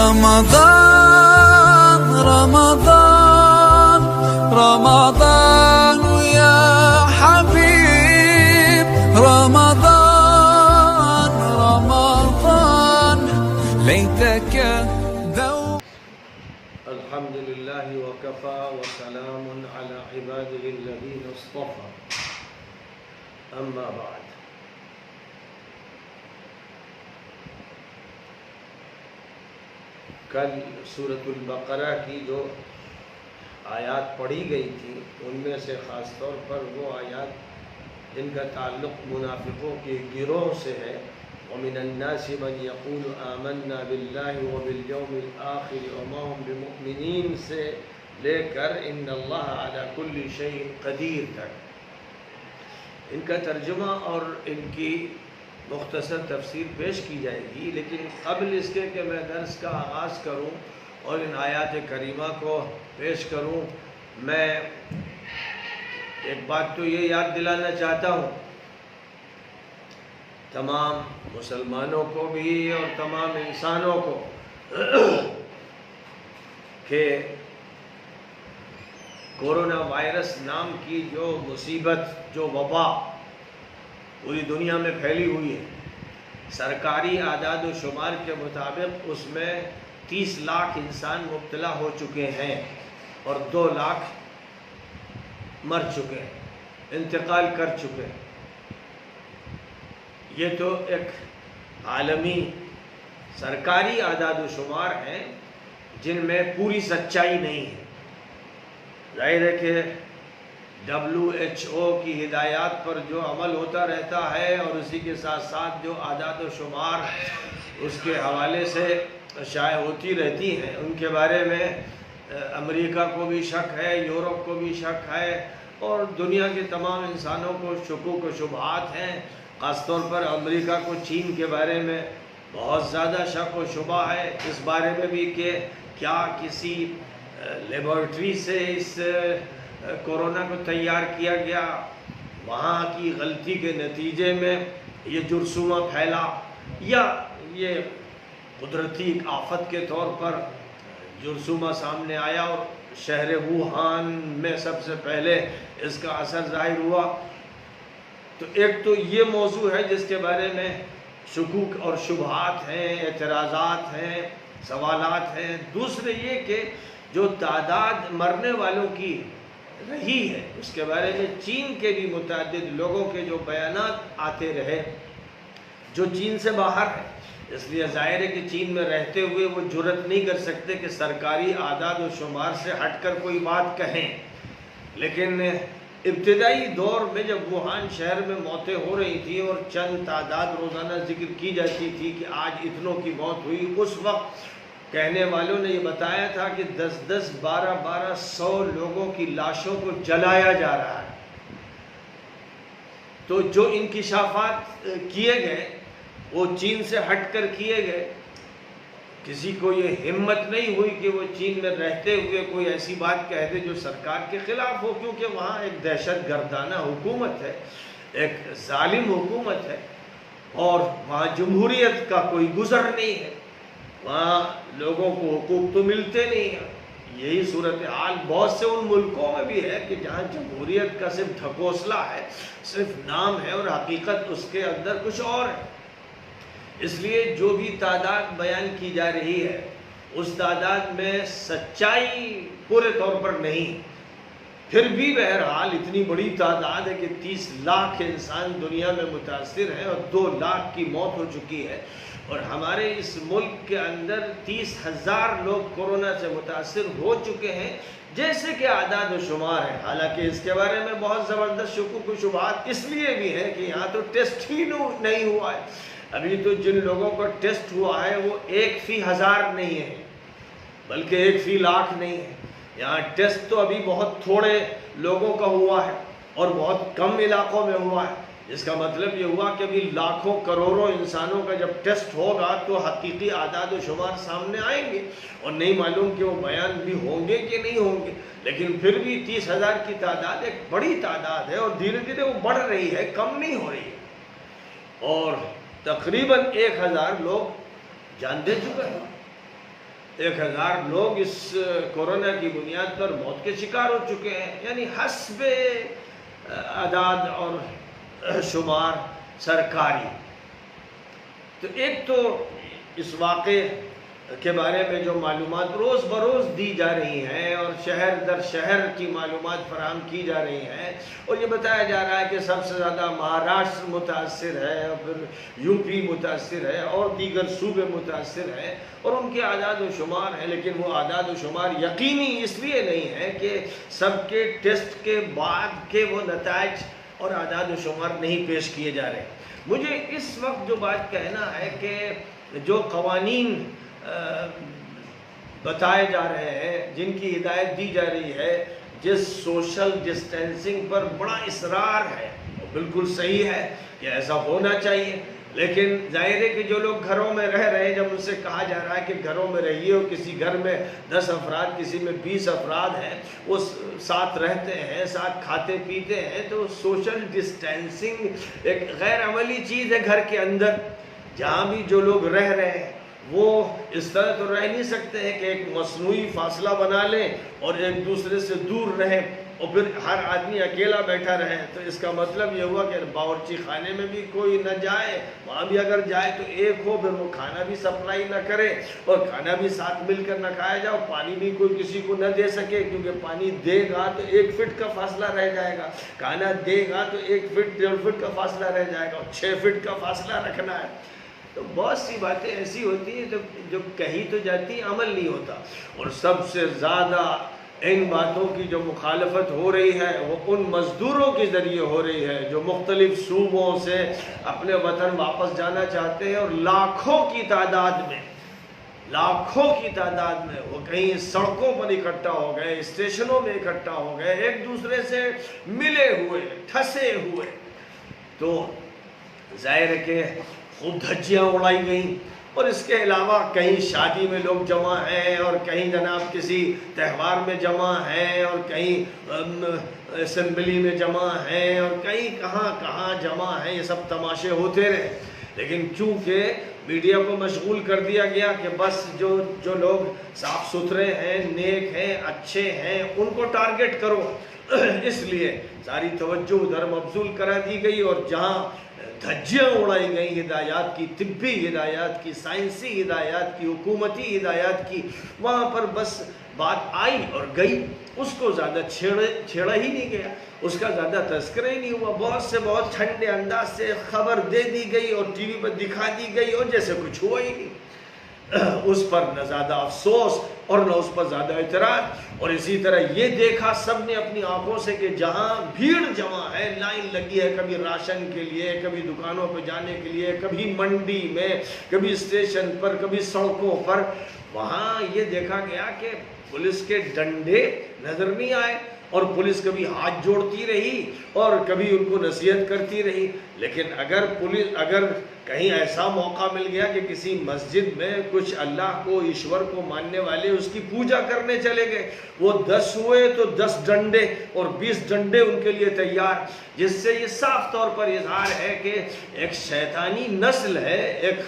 رمضان رمضان رمضان يا حبيب رمضان رمضان ليتك دوم. الحمد لله وكفى وسلام على عباده الذين اصطفى أما بعد. کل سورۃ البقرہ کی جو آیات پڑھی گئی تھی ان میں سے خاص طور پر وہ آیات جن کا تعلق منافقوں کے گروہ سے ہے، وَمِنَ النَّاسِ مَنْ يَقُولُ آمَنَّا بِاللَّهِ وَبِالْيَوْمِ الْآخِرِ وَمَا هُمْ بِمُؤْمِنِينَ سے لے کر إِنَّ اللَّهَ عَلَى كُلِّ شَيْءٍ قَدِيرٌ تک ان کا ترجمہ اور ان کی مختصر تفسیر پیش کی جائے گی. لیکن قبل اس کے کہ میں درس کا آغاز کروں اور ان آیات کریمہ کو پیش کروں، میں ایک بات تو یہ یاد دلانا چاہتا ہوں تمام مسلمانوں کو بھی اور تمام انسانوں کو کہ کورونا وائرس نام کی جو مصیبت، جو وبا پوری دنیا میں پھیلی ہوئی ہے، سرکاری اعداد و شمار کے مطابق اس میں 30 لاکھ انسان مبتلا ہو چکے ہیں اور 2 لاکھ مر چکے ہیں، انتقال کر چکے ہیں. یہ تو ایک عالمی سرکاری اعداد و شمار ہیں جن میں پوری سچائی نہیں ہے. ظاہر ہے کہ WHO کی ہدایات پر جو عمل ہوتا رہتا ہے اور اسی کے ساتھ ساتھ جو اعداد و شمار اس کے حوالے سے شائع ہوتی رہتی ہیں، ان کے بارے میں امریکہ کو بھی شک ہے، یورپ کو بھی شک ہے اور دنیا کے تمام انسانوں کو شکوک و شبہات ہیں. خاص طور پر امریکہ کو چین کے بارے میں بہت زیادہ شک و شبہ ہے، اس بارے میں بھی کہ کیا کسی لیبارٹری سے اس کورونا کو تیار کیا گیا، وہاں کی غلطی کے نتیجے میں یہ جرثومہ پھیلا، یا یہ قدرتی آفت کے طور پر جرثومہ سامنے آیا اور شہر ووہان میں سب سے پہلے اس کا اثر ظاہر ہوا. تو ایک تو یہ موضوع ہے جس کے بارے میں شکوک اور شبہات ہیں، اعتراضات ہیں، سوالات ہیں. دوسرے یہ کہ جو تعداد مرنے والوں کی رہی ہے اس کے بارے میں چین کے بھی متعدد لوگوں کے جو بیانات آتے رہے جو چین سے باہر ہے، اس لیے ظاہر ہے کہ چین میں رہتے ہوئے وہ جرأت نہیں کر سکتے کہ سرکاری اعداد و شمار سے ہٹ کر کوئی بات کہیں. لیکن ابتدائی دور میں جب ووہان شہر میں موتیں ہو رہی تھیں اور چند تعداد روزانہ ذکر کی جاتی تھی کہ آج اتنوں کی موت ہوئی، اس وقت کہنے والوں نے یہ بتایا تھا کہ 10-10 1200 لوگوں کی لاشوں کو جلایا جا رہا ہے. تو جو انکشافات کیے گئے وہ چین سے ہٹ کر کیے گئے. کسی کو یہ ہمت نہیں ہوئی کہ وہ چین میں رہتے ہوئے کوئی ایسی بات کہہ دے جو سرکار کے خلاف ہو، کیونکہ وہاں ایک دہشت گردانہ حکومت ہے، ایک ظالم حکومت ہے اور وہاں جمہوریت کا کوئی گزر نہیں ہے، وہاں لوگوں کو حقوق تو ملتے نہیں ہیں. یہی صورتحال بہت سے ان ملکوں میں بھی ہے کہ جہاں جمہوریت کا صرف ڈھکوسلا ہے، صرف نام ہے اور حقیقت اس کے اندر کچھ اور ہے. اس لیے جو بھی تعداد بیان کی جا رہی ہے اس تعداد میں سچائی پورے طور پر نہیں، پھر بھی بہرحال اتنی بڑی تعداد ہے کہ 30 لاکھ انسان دنیا میں متاثر ہیں اور 2 لاکھ کی موت ہو چکی ہے. اور ہمارے اس ملک کے اندر 30,000 لوگ کورونا سے متاثر ہو چکے ہیں جیسے کہ اعداد و شمار ہے. حالانکہ اس کے بارے میں بہت زبردست شکوک و شبہات اس لیے بھی ہیں کہ یہاں تو ٹیسٹ ہی نہیں ہوا ہے. ابھی تو جن لوگوں کا ٹیسٹ ہوا ہے وہ 1 فی 1000 نہیں ہے، بلکہ 1 فی لاکھ نہیں ہے. یہاں ٹیسٹ تو ابھی بہت تھوڑے لوگوں کا ہوا ہے اور بہت کم علاقوں میں ہوا ہے. جس کا مطلب یہ ہوا کہ ابھی لاکھوں کروڑوں انسانوں کا جب ٹیسٹ ہوگا تو حقیقی اعداد و شمار سامنے آئیں گے اور نہیں معلوم کہ وہ بیان بھی ہوں گے کہ نہیں ہوں گے. لیکن پھر بھی 30,000 کی تعداد ایک بڑی تعداد ہے اور دھیرے دھیرے وہ بڑھ رہی ہے، کم نہیں ہو رہی ہے. اور تقریباً 1,000 لوگ جان دے چکے ہیں. 1000 لوگ اس کورونا کی بنیاد پر موت کے شکار ہو چکے ہیں، یعنی حسب اعداد اور شمار سرکاری۔ تو ایک تو اس واقعے کے بارے میں جو معلومات روز بروز دی جا رہی ہیں اور شہر در شہر کی معلومات فراہم کی جا رہی ہیں، اور یہ بتایا جا رہا ہے کہ سب سے زیادہ مہاراشٹر متاثر ہے اور پھر یو پی متاثر ہے اور دیگر صوبے متاثر ہیں اور ان کے اعداد و شمار ہیں، لیکن وہ اعداد و شمار یقینی اس لیے نہیں ہے کہ سب کے ٹیسٹ کے بعد کے وہ نتائج اور اعداد و شمار نہیں پیش کیے جا رہے۔ مجھے اس وقت جو بات کہنا ہے کہ جو قوانین بتائے جا رہے ہیں، جن کی ہدایت دی جا رہی ہے، جس سوشل ڈسٹینسنگ پر بڑا اصرار ہے، وہ بالکل صحیح ہے کہ ایسا ہونا چاہیے، لیکن ظاہر ہے کہ جو لوگ گھروں میں رہ رہے ہیں، جب ان سے کہا جا رہا ہے کہ گھروں میں رہیے اور کسی گھر میں 10 افراد، کسی میں 20 افراد ہیں، وہ ساتھ رہتے ہیں، ساتھ کھاتے پیتے ہیں، تو سوشل ڈسٹینسنگ ایک غیر عملی چیز ہے۔ گھر کے اندر جہاں بھی جو لوگ رہ رہے ہیں وہ اس طرح تو رہ نہیں سکتے ہیں کہ ایک مصنوعی فاصلہ بنا لیں اور ایک دوسرے سے دور رہیں اور پھر ہر آدمی اکیلا بیٹھا رہے۔ تو اس کا مطلب یہ ہوا کہ باورچی خانے میں بھی کوئی نہ جائے، وہاں بھی اگر جائے تو ایک ہو، پھر وہ کھانا بھی سپلائی نہ کرے اور کھانا بھی ساتھ مل کر نہ کھایا جائے، اور پانی بھی کوئی کسی کو نہ دے سکے، کیونکہ پانی دے گا تو 1 فٹ کا فاصلہ رہ جائے گا، کھانا دے گا تو 1 فٹ 1.5 فٹ کا فاصلہ رہ جائے گا، اور 6 فٹ کا فاصلہ رکھنا ہے۔ تو بہت سی باتیں ایسی ہوتی ہیں جو کہی تو جاتی عمل نہیں ہوتا، اور سب سے زیادہ ان باتوں کی جو مخالفت ہو رہی ہے وہ ان مزدوروں کے ذریعے ہو رہی ہے جو مختلف صوبوں سے اپنے وطن واپس جانا چاہتے ہیں، اور لاکھوں کی تعداد میں وہ کہیں سڑکوں پر اکٹھا ہو گئے، اسٹیشنوں میں اکٹھا ہو گئے، ایک دوسرے سے ملے ہوئے، ٹھسے ہوئے۔ تو ظاہر ہے کہ خوب دھجیاں اڑائی گئیں، اور اس کے علاوہ کہیں شادی میں لوگ جمع ہیں، اور کہیں جناب کسی تہوار میں جمع ہیں، اور کہیں اسمبلی میں جمع ہیں، اور کہیں کہاں جمع ہیں۔ یہ سب تماشے ہوتے رہے، لیکن چونکہ میڈیا کو مشغول کر دیا گیا کہ بس جو لوگ صاف ستھرے ہیں، نیک ہیں، اچھے ہیں، ان کو ٹارگٹ کرو، اس لیے ساری توجہ ادھر مبذول کرا دی گئی، اور جہاں دھجیاں اڑائی گئی ہدایات کی، طبی ہدایات کی، سائنسی ہدایات کی، حکومتی ہدایات کی، وہاں پر بس بات آئی اور گئی، اس کو زیادہ چھیڑا ہی نہیں گیا، اس کا زیادہ تذکرہ ہی نہیں ہوا، بہت ٹھنڈے انداز سے خبر دے دی گئی اور ٹی وی پر دکھا دی گئی، اور جیسے کچھ ہوا ہی نہیں۔ اس پر نہ زیادہ افسوس اور نہ اس پر زیادہ اعتراض، اور اسی طرح یہ دیکھا سب نے اپنی آنکھوں سے کہ جہاں بھیڑ جمع ہے، لائن لگی ہے، کبھی راشن کے لیے، کبھی دکانوں پہ جانے کے لیے، کبھی منڈی میں، کبھی اسٹیشن پر، کبھی سڑکوں پر، وہاں یہ دیکھا گیا کہ پولیس کے ڈنڈے نظر نہیں آئے، اور پولیس کبھی ہاتھ جوڑتی رہی اور کبھی ان کو نصیحت کرتی رہی۔ لیکن اگر کہیں ایسا موقع مل گیا کہ کسی مسجد میں کچھ اللہ کو، ایشور کو ماننے والے اس کی پوجا کرنے چلے گئے، وہ 10 ہوئے تو 10 ڈنڈے اور 20 ڈنڈے ان کے لیے تیار، جس سے یہ صاف طور پر اظہار ہے کہ ایک شیطانی نسل ہے، ایک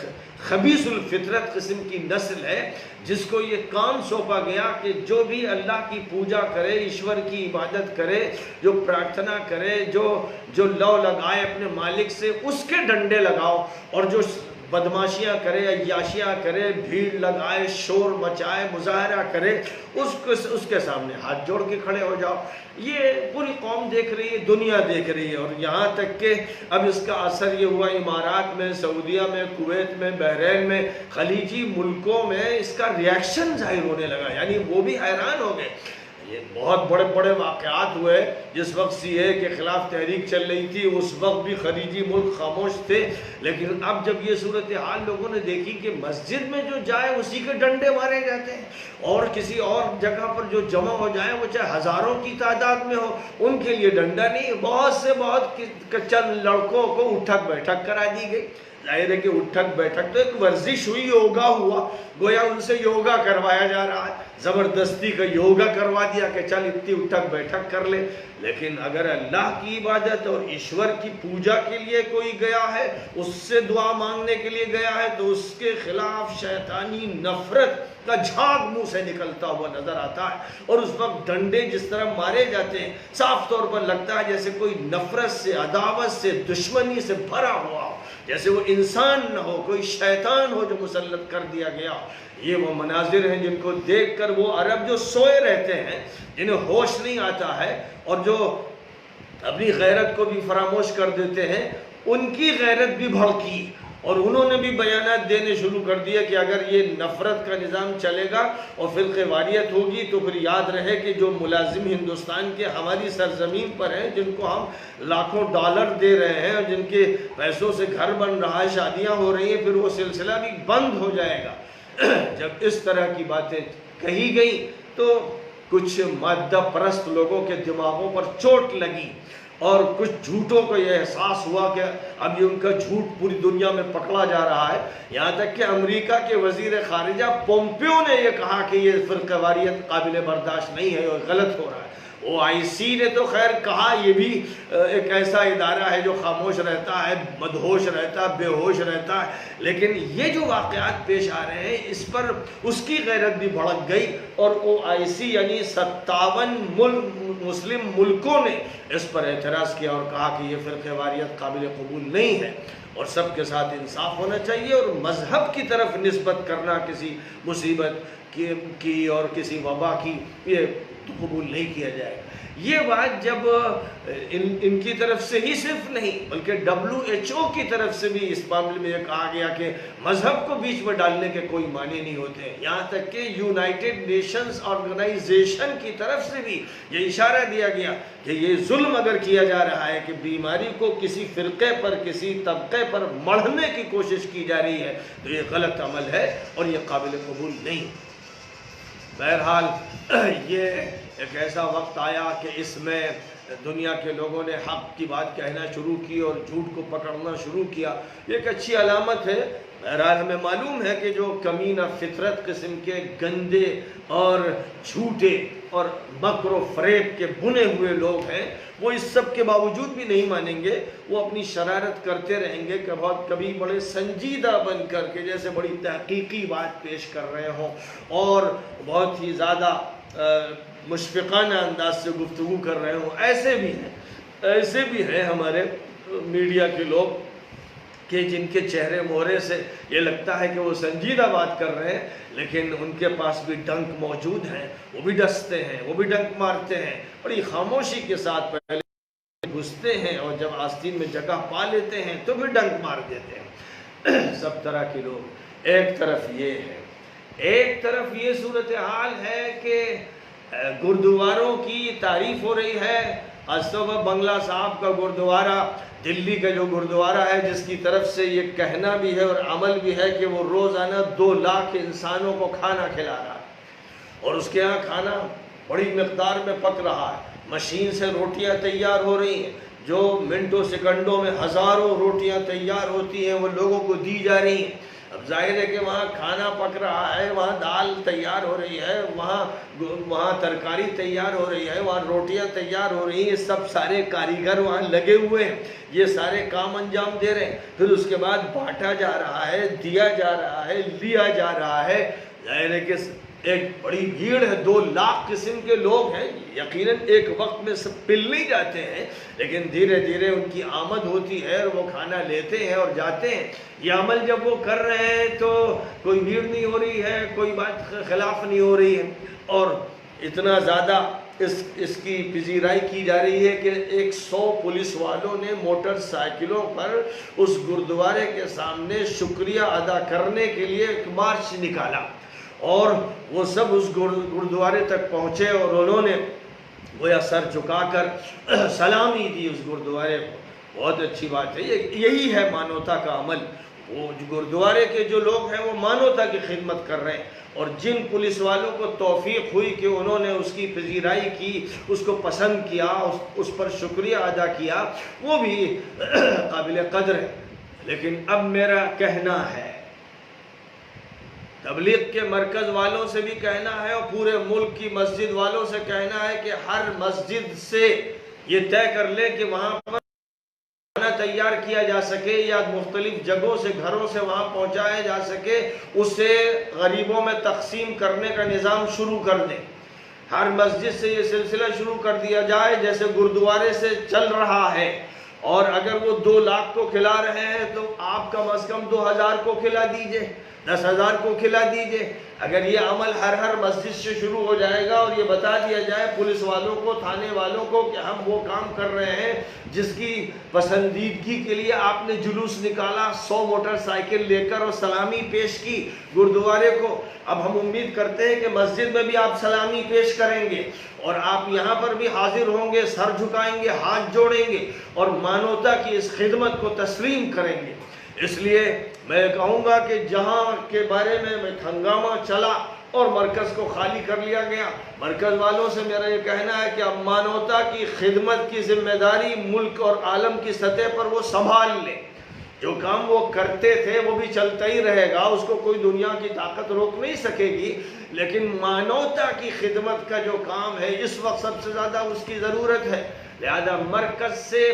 خبیث الفطرت قسم کی نسل ہے، جس کو یہ کام سونپا گیا کہ جو بھی اللہ کی پوجا کرے، ایشور کی عبادت کرے، جو پرارتھنا کرے، جو لو لگائے اپنے مالک سے، اس کے ڈنڈے لگاؤ، اور جو بدماشیاں کرے، عیاشیاں کرے، بھیڑ لگائے، شور مچائے، مظاہرہ کرے، اس کے سامنے ہاتھ جوڑ کے کھڑے ہو جاؤ۔ یہ پوری قوم دیکھ رہی ہے، دنیا دیکھ رہی ہے، اور یہاں تک کہ اب اس کا اثر یہ ہوا امارات میں، سعودیہ میں، کویت میں، بحرین میں، خلیجی ملکوں میں اس کا ریاکشن ظاہر ہونے لگا، یعنی وہ بھی حیران ہو گئے۔ یہ بہت بڑے واقعات ہوئے، جس وقت سی اے کے خلاف تحریک چل رہی تھی، اس وقت بھی خلیجی ملک خاموش تھے، لیکن اب جب یہ صورتحال لوگوں نے دیکھی کہ مسجد میں جو جائے اسی کے ڈنڈے مارے جاتے ہیں، اور کسی اور جگہ پر جو جمع ہو جائے، وہ چاہے ہزاروں کی تعداد میں ہو، ان کے لیے ڈنڈا نہیں، بہت چند لڑکوں کو اٹھک بیٹھک کرا دی گئی۔ ظاہر ہے کہ اٹھک بیٹھک تو ایک ورزش ہوئی، یوگا ہوا، گویا ان سے یوگا کروایا جا رہا ہے، زبردستی کا یوگا کروا دیا کہ چل اتنی اٹھک بیٹھک کر لے۔ لیکن اگر اللہ کی عبادت اور ایشور کی پوجا کے لیے کوئی گیا ہے، اس سے دعا مانگنے کے لیے گیا ہے، تو اس کے خلاف شیطانی نفرت کا جھاگ منہ سے نکلتا ہوا نظر آتا ہے، اور اس وقت ڈنڈے جس طرح مارے جاتے ہیں صاف طور پر لگتا ہے جیسے کوئی نفرت سے، عداوت سے، دشمنی سے بھرا ہوا ہو، جیسے وہ انسان نہ ہو، کوئی شیطان ہو جو مسلط کر دیا گیا۔ یہ وہ مناظر ہیں جن کو دیکھ کر وہ عرب جو سوئے رہتے ہیں، جنہیں ہوش نہیں آتا ہے اور جو اپنی غیرت کو بھی فراموش کر دیتے ہیں، ان کی غیرت بھی بھڑکی اور انہوں نے بھی بیانات دینے شروع کر دیا کہ اگر یہ نفرت کا نظام چلے گا اور فرقہ واریت ہوگی تو پھر یاد رہے کہ جو ملازم ہندوستان کے ہماری سرزمین پر ہیں، جن کو ہم لاکھوں ڈالر دے رہے ہیں اور جن کے پیسوں سے گھر بن رہا ہے، شادیاں ہو رہی ہیں، پھر وہ سلسلہ بھی بند ہو جائے گا۔ جب اس طرح کی باتیں کہی گئی تو کچھ مادہ پرست لوگوں کے دماغوں پر چوٹ لگی اور کچھ جھوٹوں کو یہ احساس ہوا کہ اب یہ ان کا جھوٹ پوری دنیا میں پکڑا جا رہا ہے۔ یہاں تک کہ امریکہ کے وزیر خارجہ پومپیو نے یہ کہا کہ یہ فرقہ واریت قابل برداشت نہیں ہے اور غلط ہو رہا ہے۔ OIC نے تو خیر کہا یہ بھی ایک ایسا ادارہ ہے جو خاموش رہتا ہے، مدہوش رہتا ہے، بے ہوش رہتا ہے، لیکن یہ جو واقعات پیش آ رہے ہیں اس پر اس کی غیرت بھی بھڑک گئی اور OIC یعنی 57 مسلم ملکوں نے اس پر اعتراض کیا اور کہا کہ یہ فرقہ واریت قابل قبول نہیں ہے اور سب کے ساتھ انصاف ہونا چاہیے، اور مذہب کی طرف نسبت کرنا کسی مصیبت کی اور کسی وبا کی یہ قبول نہیں کیا جائے گا۔ یہ بات جب ان کی طرف سے ہی صرف نہیں بلکہ WHO کی طرف سے بھی اس معاملے میں یہ کہا گیا کہ مذہب کو بیچ میں ڈالنے کے کوئی معنی نہیں ہوتے، یہاں تک کہ یونائٹڈ نیشنز آرگنائزیشن کی طرف سے بھی یہ اشارہ دیا گیا کہ یہ ظلم اگر کیا جا رہا ہے کہ بیماری کو کسی فرقے پر، کسی طبقے پر مڑھنے کی کوشش کی جا رہی ہے تو یہ غلط عمل ہے اور یہ قابل قبول نہیں۔ بہرحال یہ ایک ایسا وقت آیا کہ اس میں دنیا کے لوگوں نے حق کی بات کہنا شروع کی اور جھوٹ کو پکڑنا شروع کیا۔ یہ ایک اچھی علامت ہے۔ بہرحال ہمیں معلوم ہے کہ جو کمینہ فطرت قسم کے گندے اور جھوٹے اور مکر و فریب کے بنے ہوئے لوگ ہیں، وہ اس سب کے باوجود بھی نہیں مانیں گے، وہ اپنی شرارت کرتے رہیں گے کہ کبھی بڑے سنجیدہ بن کر کے جیسے بڑی تحقیقی بات پیش کر رہے ہوں اور بہت ہی زیادہ مشفقانہ انداز سے گفتگو کر رہے ہوں۔ ایسے بھی ہیں ہمارے میڈیا کے لوگ کہ جن کے چہرے مہرے سے یہ لگتا ہے کہ وہ سنجیدہ بات کر رہے ہیں، لیکن ان کے پاس بھی ڈنک موجود ہیں، وہ بھی ڈستے ہیں، وہ بھی ڈنک مارتے ہیں، بڑی خاموشی کے ساتھ پہلے گھستے ہیں اور جب آستین میں جگہ پا لیتے ہیں تو بھی ڈنک مار دیتے ہیں۔ سب طرح کے لوگ، ایک طرف یہ ہے، ایک طرف یہ صورتحال ہے کہ گردواروں کی تعریف ہو رہی ہے۔ صبح بنگلہ صاحب کا گردوارہ، دلی کا جو گردوارہ ہے جس کی طرف سے یہ کہنا بھی ہے اور عمل بھی ہے کہ وہ روزانہ 2 لاکھ انسانوں کو کھانا کھلا رہا ہے اور اس کے ہاں کھانا بڑی مقدار میں پک رہا ہے، مشین سے روٹیاں تیار ہو رہی ہیں، جو منٹوں سیکنڈوں میں ہزاروں روٹیاں تیار ہوتی ہیں وہ لوگوں کو دی جا رہی ہیں۔ اب ظاہر ہے کہ وہاں کھانا پک رہا ہے، وہاں دال تیار ہو رہی ہے، وہاں ترکاری تیار ہو رہی ہے، وہاں روٹیاں تیار ہو رہی ہیں، سب سارے کاریگر وہاں لگے ہوئے ہیں، یہ سارے کام انجام دے رہے ہیں، پھر اس کے بعد بانٹا جا رہا ہے، دیا جا رہا ہے، لیا جا رہا ہے۔ ظاہر ہے کہ ایک بڑی بھیڑ ہے، 2 لاکھ قسم کے لوگ ہیں، یقیناً ایک وقت میں سب پل نہیں جاتے ہیں، لیکن دھیرے دھیرے ان کی آمد ہوتی ہے اور وہ کھانا لیتے ہیں اور جاتے ہیں۔ یہ عمل جب وہ کر رہے ہیں تو کوئی بھیڑ نہیں ہو رہی ہے، کوئی بات خلاف نہیں ہو رہی ہے، اور اتنا زیادہ اس کی پذیرائی کی جا رہی ہے کہ 100 پولیس والوں نے موٹر سائیکلوں پر اس گردوارے کے سامنے شکریہ ادا کرنے کے لیے ایک مارچ نکالا اور وہ سب اس گردوارے تک پہنچے اور انہوں نے گویا سر جھکا کر سلامی دی اس گردوارے کو۔ بہت اچھی بات ہے، یہی ہے مانوتا کا عمل۔ وہ گردوارے کے جو لوگ ہیں وہ مانوتا کی خدمت کر رہے ہیں، اور جن پولیس والوں کو توفیق ہوئی کہ انہوں نے اس کی پذیرائی کی، اس کو پسند کیا، اس پر شکریہ ادا کیا، وہ بھی قابل قدر ہے۔ لیکن اب میرا کہنا ہے، تبلیغ کے مرکز والوں سے بھی کہنا ہے اور پورے ملک کی مسجد والوں سے کہنا ہے کہ ہر مسجد سے یہ طے کر لے کہ وہاں پر کھانا تیار کیا جا سکے یا مختلف جگہوں سے گھروں سے وہاں پہنچایا جا سکے، اسے غریبوں میں تقسیم کرنے کا نظام شروع کر دیں۔ ہر مسجد سے یہ سلسلہ شروع کر دیا جائے جیسے گردوارے سے چل رہا ہے، اور اگر وہ 2 لاکھ کو کھلا رہے ہیں تو آپ کم از کم 2000 کو کھلا دیجئے، 10,000 کو کھلا دیجئے۔ اگر یہ عمل ہر مسجد سے شروع ہو جائے گا اور یہ بتا دیا جائے پولیس والوں کو، تھانے والوں کو کہ ہم وہ کام کر رہے ہیں جس کی پسندیدگی کے لیے آپ نے جلوس نکالا، 100 موٹر سائیکل لے کر اور سلامی پیش کی گردوارے کو، اب ہم امید کرتے ہیں کہ مسجد میں بھی آپ سلامی پیش کریں گے اور آپ یہاں پر بھی حاضر ہوں گے، سر جھکائیں گے، ہاتھ جوڑیں گے اور مانوتا کی اس خدمت کو تسلیم کریں گے۔ اس لیے میں کہوں گا کہ جہاں کے بارے میں ہنگامہ چلا اور مرکز کو خالی کر لیا گیا، مرکز والوں سے میرا یہ کہنا ہے کہ اب مانوتا کی خدمت کی ذمہ داری ملک اور عالم کی سطح پر وہ سنبھال لیں۔ جو کام وہ کرتے تھے وہ بھی چلتا ہی رہے گا، اس کو کوئی دنیا کی طاقت روک نہیں سکے گی، لیکن مانوتا کی خدمت کا جو کام ہے اس وقت سب سے زیادہ اس کی ضرورت ہے۔ لہذا مرکز سے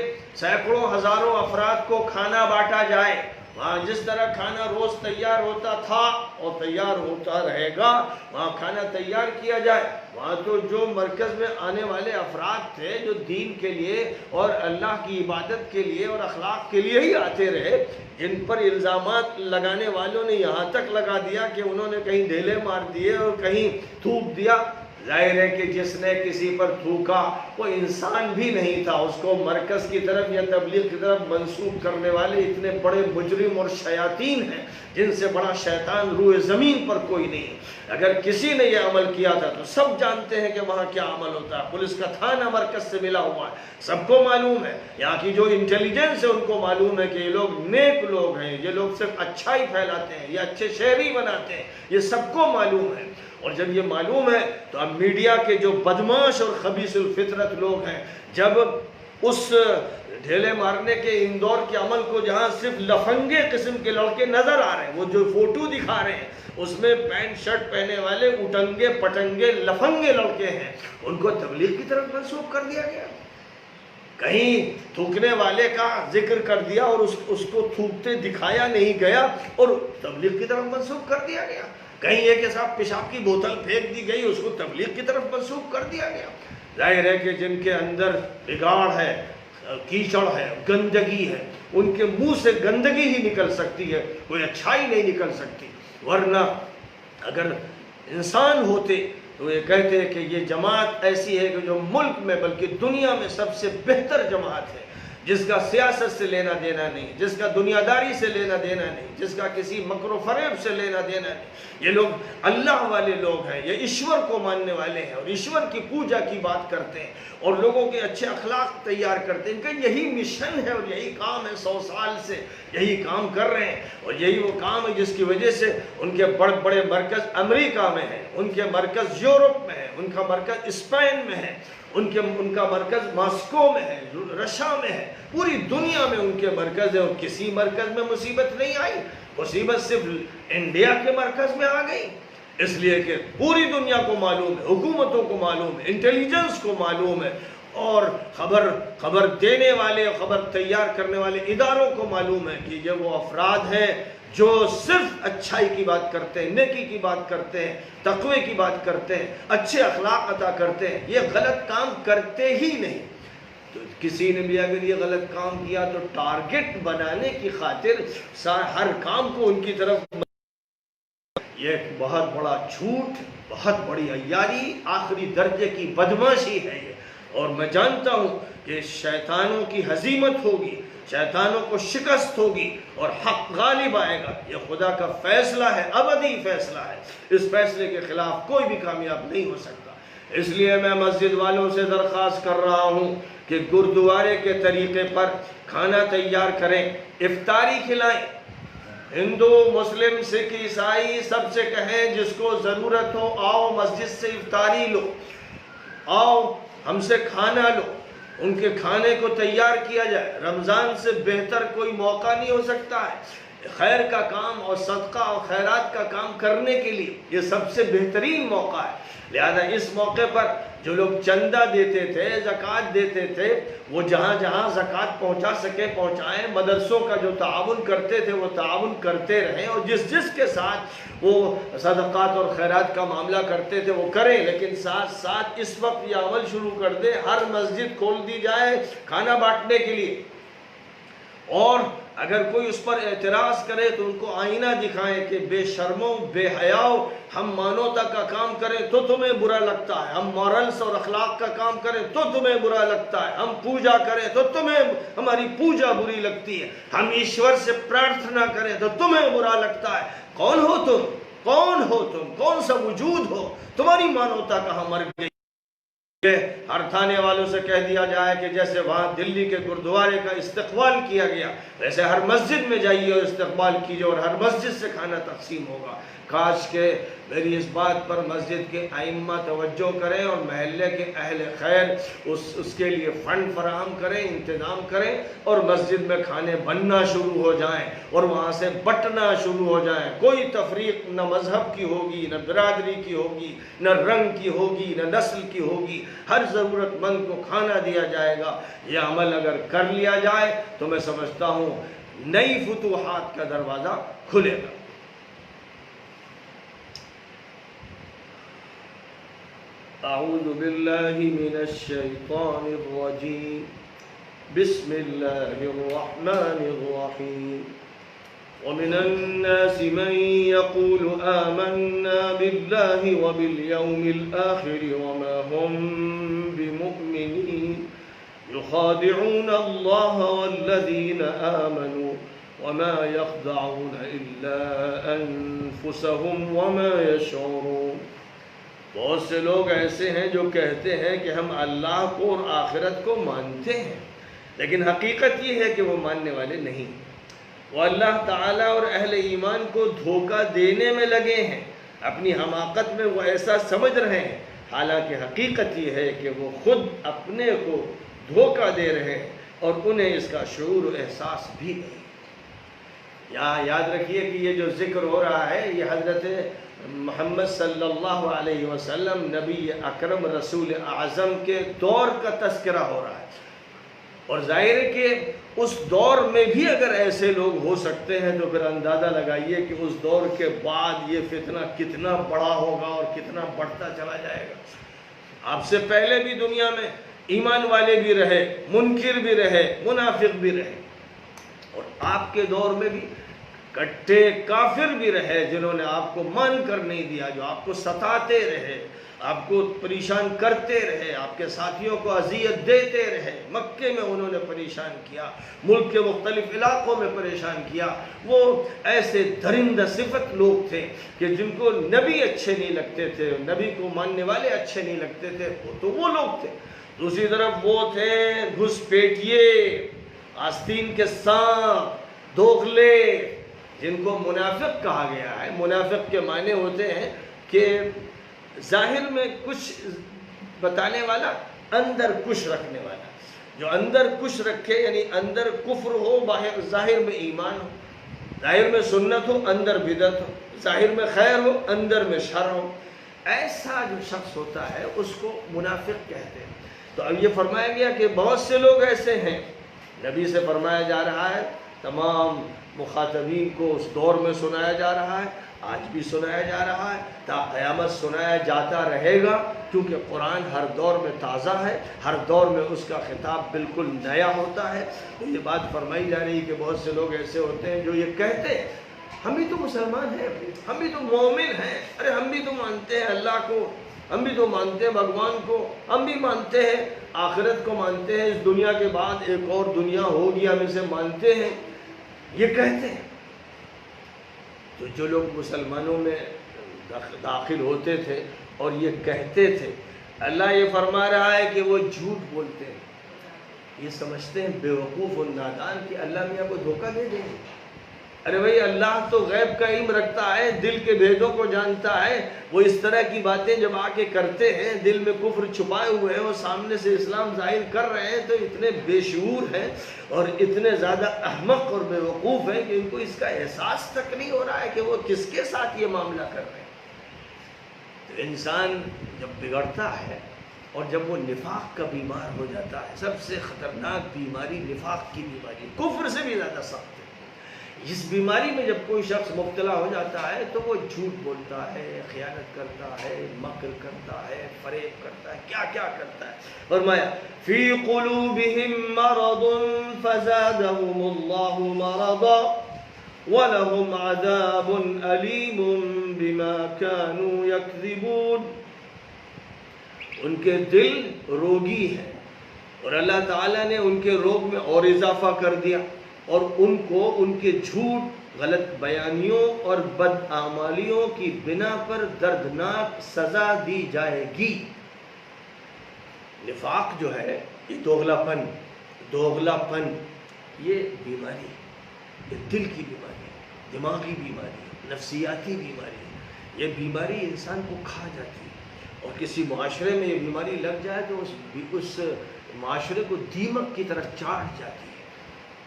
سینکڑوں ہزاروں افراد کو کھانا بانٹا جائے، وہاں جس طرح کھانا روز تیار ہوتا تھا اور تیار ہوتا رہے گا وہاں کھانا تیار کیا جائے۔ وہاں تو جو مرکز میں آنے والے افراد تھے جو دین کے لیے اور اللہ کی عبادت کے لیے اور اخلاق کے لیے ہی آتے رہے، جن پر الزامات لگانے والوں نے یہاں تک لگا دیا کہ انہوں نے کہیں ڈھیلے مار دیے اور کہیں تھوک دیا، ظاہر ہے کہ جس نے کسی پر تھوکا وہ انسان بھی نہیں تھا، اس کو مرکز کی طرف یا تبلیغ کی طرف منسوب کرنے والے اتنے بڑے مجرم اور شیاطین ہیں جن سے بڑا شیطان روئے زمین پر کوئی نہیں۔ اگر کسی نے یہ عمل کیا تھا تو سب جانتے ہیں کہ وہاں کیا عمل ہوتا ہے، پولیس کا تھانہ مرکز سے ملا ہوا ہے، سب کو معلوم ہے، یہاں کی جو انٹیلیجنس ہے ان کو معلوم ہے کہ یہ لوگ نیک لوگ ہیں، یہ لوگ صرف اچھائی پھیلاتے ہیں، یہ اچھے شہری بناتے ہیں، یہ سب کو معلوم ہے۔ اور جب یہ معلوم ہے تو اب میڈیا کے جو بدماش اور خبیث الفطرت لوگ ہیں، جب اس ڈھیلے مارنے کے اندور کے عمل کو جہاں صرف لفنگے قسم کے لڑکے نظر آ رہے ہیں، وہ جو فوٹو دکھا رہے ہیں اس میں پینٹ شرٹ پہنے والے اٹنگے پٹنگے لفنگے لڑکے ہیں، ان کو تبلیغ کی طرف منسوب کر دیا گیا۔ کہیں تھوکنے والے کا ذکر کر دیا اور اس کو تھوکتے دکھایا نہیں گیا اور تبلیغ کی طرف منسوب کر دیا گیا۔ کہیں یہ کہ صاحب پیشاب کی بوتل پھینک دی گئی، اس کو تبلیغ کی طرف منسوب کر دیا گیا۔ ظاہر ہے کہ جن کے اندر بگاڑ ہے، کیچڑ ہے، گندگی ہے، ان کے منہ سے گندگی ہی نکل سکتی ہے، کوئی اچھائی نہیں نکل سکتی۔ ورنہ اگر انسان ہوتے تو یہ کہتے ہیں کہ یہ جماعت ایسی ہے کہ جو ملک میں بلکہ دنیا میں سب سے بہتر جماعت ہے، جس کا سیاست سے لینا دینا نہیں، جس کا دنیا داری سے لینا دینا نہیں، جس کا کسی مکر و فریب سے لینا دینا نہیں۔ یہ لوگ اللہ والے لوگ ہیں، یہ ایشور کو ماننے والے ہیں اور ایشور کی پوجا کی بات کرتے ہیں اور لوگوں کے اچھے اخلاق تیار کرتے ہیں۔ ان کا یہی مشن ہے اور یہی کام ہے، 100 سال سے یہی کام کر رہے ہیں، اور یہی وہ کام ہے جس کی وجہ سے ان کے بڑے بڑے مرکز امریکہ میں ہیں، ان کے مرکز یورپ میں ہے، ان کا مرکز اسپین میں ہے، ان کا مرکز ماسکو میں ہے، رشیا میں ہے، پوری دنیا میں ان کے مرکز ہے، اور کسی مرکز میں مصیبت نہیں آئی، مصیبت صرف انڈیا کے مرکز میں آ گئی۔ اس لیے کہ پوری دنیا کو معلوم ہے، حکومتوں کو معلوم ہے، انٹیلیجنس کو معلوم ہے، اور خبر دینے والے، خبر تیار کرنے والے اداروں کو معلوم ہے کہ یہ وہ افراد ہیں جو صرف اچھائی کی بات کرتے ہیں، نیکی کی بات کرتے ہیں، تقوی کی بات کرتے ہیں، اچھے اخلاق عطا کرتے ہیں، یہ غلط کام کرتے ہی نہیں۔ تو کسی نے بھی اگر یہ غلط کام کیا تو ٹارگٹ بنانے کی خاطر ہر کام کو ان کی طرف، یہ ایک بہت بڑا جھوٹ، بہت بڑی عیاری، آخری درجے کی بدماشی ہے یہ، اور میں جانتا ہوں کہ شیطانوں کی ہزیمت ہوگی، شیطانوں کو شکست ہوگی اور حق غالب آئے گا۔ یہ خدا کا فیصلہ ہے، ابدی فیصلہ ہے، اس فیصلے کے خلاف کوئی بھی کامیاب نہیں ہو سکتا۔ اس لیے میں مسجد والوں سے درخواست کر رہا ہوں کہ گردوارے کے طریقے پر کھانا تیار کریں، افطاری کھلائیں، ہندو مسلم سکھ عیسائی سب سے کہیں جس کو ضرورت ہو آؤ مسجد سے افطاری لو، آؤ ہم سے کھانا لو، ان کے کھانے کو تیار کیا جائے۔ رمضان سے بہتر کوئی موقع نہیں ہو سکتا ہے خیر کا کام اور صدقہ اور خیرات کا کام کرنے کے لیے، یہ سب سے بہترین موقع ہے۔ لہذا اس موقع پر جو لوگ چندہ دیتے تھے، زکوٰۃ دیتے تھے، وہ جہاں جہاں زکوٰۃ پہنچا سکے پہنچائیں، مدرسوں کا جو تعاون کرتے تھے وہ تعاون کرتے رہیں، اور جس کے ساتھ وہ صدقات اور خیرات کا معاملہ کرتے تھے وہ کریں، لیکن ساتھ ساتھ اس وقت یہ عمل شروع کر دیں، ہر مسجد کھول دی جائے کھانا بانٹنے کے لیے، اور اگر کوئی اس پر اعتراض کرے تو ان کو آئینہ دکھائیں کہ بے شرموں بے حیاؤ، ہم مانوتا کا کام کریں تو تمہیں برا لگتا ہے، ہم مورلز اور اخلاق کا کام کریں تو تمہیں برا لگتا ہے، ہم پوجا کریں تو تمہیں ہماری پوجا بری لگتی ہے، ہم ایشور سے پرارتھنا کریں تو تمہیں برا لگتا ہے۔ کون ہو تم؟ کون ہو تم؟ کون سا وجود ہو؟ تمہاری مانوتا کہاں مر گئی؟ ہر تھانے والوں سے کہہ دیا جائے کہ جیسے وہاں دلی کے گردوارے کا استقبال کیا گیا ویسے ہر مسجد میں جائیے اور استقبال کیجیے، اور ہر مسجد سے کھانا تقسیم ہوگا۔ کاش کہ میری اس بات پر مسجد کے ائمہ توجہ کریں اور محلے کے اہل خیر اس کے لیے فنڈ فراہم کریں، انتظام کریں، اور مسجد میں کھانے بننا شروع ہو جائیں اور وہاں سے بٹنا شروع ہو جائیں۔ کوئی تفریق نہ مذہب کی ہوگی، نہ برادری کی ہوگی، نہ رنگ کی ہوگی، نہ نسل کی ہوگی، ہر ضرورت مند کو کھانا دیا جائے گا۔ یہ عمل اگر کر لیا جائے تو میں سمجھتا ہوں نئی فتوحات کا دروازہ کھلے گا۔ اعوذ باللہ من الشیطان الرجیم، بسم اللہ الرحمن الرحیم۔ ومن الناس من يقول آمنا بالله وباليوم الآخر وما هم بمؤمنين يخادعون الله والذين آمنوا وما يخدعون إلا أنفسهم وما يشعرون۔ بہت سے لوگ ایسے ہیں جو کہتے ہیں کہ ہم اللہ کو اور آخرت کو مانتے ہیں، لیکن حقیقت یہ ہے کہ وہ ماننے والے نہیں، وہ اللہ تعالیٰ اور اہل ایمان کو دھوکہ دینے میں لگے ہیں، اپنی حماقت میں وہ ایسا سمجھ رہے ہیں، حالانکہ حقیقت یہ ہے کہ وہ خود اپنے کو دھوکہ دے رہے ہیں اور انہیں اس کا شعور و احساس بھی نہیں۔ یاد رکھیے کہ یہ جو ذکر ہو رہا ہے یہ حضرت محمد صلی اللہ علیہ وسلم نبی اکرم رسول اعظم کے دور کا تذکرہ ہو رہا ہے، اور ظاہر ہے کہ اس دور میں بھی اگر ایسے لوگ ہو سکتے ہیں تو پھر اندازہ لگائیے کہ اس دور کے بعد یہ فتنہ کتنا بڑا ہوگا اور کتنا بڑھتا چلا جائے گا۔ آپ سے پہلے بھی دنیا میں ایمان والے بھی رہے، منکر بھی رہے، منافق بھی رہے، اور آپ کے دور میں بھی کٹھے کافر بھی رہے جنہوں نے آپ کو مان کر نہیں دیا، جو آپ کو ستاتے رہے، آپ کو پریشان کرتے رہے، آپ کے ساتھیوں کو اذیت دیتے رہے۔ مکے میں انہوں نے پریشان کیا، ملک کے مختلف علاقوں میں پریشان کیا۔ وہ ایسے درندہ صفت لوگ تھے کہ جن کو نبی اچھے نہیں لگتے تھے، نبی کو ماننے والے اچھے نہیں لگتے تھے، تو وہ لوگ تھے۔ دوسری طرف وہ تھے گھسپیٹیے، آستین کے سانپ، دوغلے، جن کو منافق کہا گیا ہے۔ منافق کے معنی ہوتے ہیں کہ ظاہر میں کچھ بتانے والا، اندر کچھ رکھنے والا۔ جو اندر کچھ رکھے یعنی اندر کفر ہو، ظاہر میں ایمان ہو، ظاہر میں سنت ہو، اندر بدعت ہو، ظاہر میں خیر ہو، اندر میں شر ہو، ایسا جو شخص ہوتا ہے اس کو منافق کہتے ہیں۔ تو اب یہ فرمایا گیا کہ بہت سے لوگ ایسے ہیں، نبی سے فرمایا جا رہا ہے، تمام مخاطبین کو اس دور میں سنایا جا رہا ہے، آج بھی سنایا جا رہا ہے، تا قیامت سنایا جاتا رہے گا، کیونکہ قرآن ہر دور میں تازہ ہے، ہر دور میں اس کا خطاب بالکل نیا ہوتا ہے۔ تو یہ بات فرمائی جا رہی ہے کہ بہت سے لوگ ایسے ہوتے ہیں جو یہ کہتے ہیں ہم بھی تو مسلمان ہیں، ہم بھی تو مومن ہیں، ارے ہم بھی تو مانتے ہیں اللہ کو، ہم بھی تو مانتے ہیں بھگوان کو، ہم بھی مانتے ہیں آخرت کو، مانتے ہیں اس دنیا کے بعد ایک اور دنیا ہوگی، ہم اسے مانتے ہیں، یہ کہتے ہیں۔ تو جو لوگ مسلمانوں میں داخل ہوتے تھے اور یہ کہتے تھے، اللہ یہ فرما رہا ہے کہ وہ جھوٹ بولتے ہیں، یہ سمجھتے ہیں بیوقوف و نادان کہ اللہ میاں کو دھوکہ دے دیں گے، ارے بھائی اللہ تو غیب کا علم رکھتا ہے، دل کے بھیدوں کو جانتا ہے. وہ اس طرح کی باتیں جب آ کے کرتے ہیں، دل میں کفر چھپائے ہوئے ہیں اور سامنے سے اسلام ظاہر کر رہے ہیں، تو اتنے بے شعور ہیں اور اتنے زیادہ احمق اور بے وقوف ہیں کہ ان کو اس کا احساس تک نہیں ہو رہا ہے کہ وہ کس کے ساتھ یہ معاملہ کر رہے ہیں. تو انسان جب بگڑتا ہے اور جب وہ نفاق کا بیمار ہو جاتا ہے، سب سے خطرناک بیماری نفاق کی بیماری، کفر سے بھی زیادہ سخت ہے. اس بیماری میں جب کوئی شخص مبتلا ہو جاتا ہے تو وہ جھوٹ بولتا ہے، خیانت کرتا ہے، مکر کرتا ہے، فریب کرتا ہے، کیا کیا کرتا ہے. فرمایا فی قلوبہم مرض فزادہم اللہ مرضا وَلَهُمْ عَذَابٌ أَلِيمٌ بِمَا كَانُوا يَكْذِبُونَ. ان کے دل روگی ہیں اور اللہ تعالیٰ نے ان کے روگ میں اور اضافہ کر دیا اور ان کو ان کے جھوٹ، غلط بیانیوں اور بدعمالیوں کی بنا پر دردناک سزا دی جائے گی. نفاق جو ہے یہ دوغلا پن یہ بیماری، یہ دل کی بیماری، دماغی بیماری، نفسیاتی بیماری. یہ بیماری انسان کو کھا جاتی ہے اور کسی معاشرے میں یہ بیماری لگ جائے تو اس معاشرے کو دیمک کی طرح چاٹ جاتی ہے.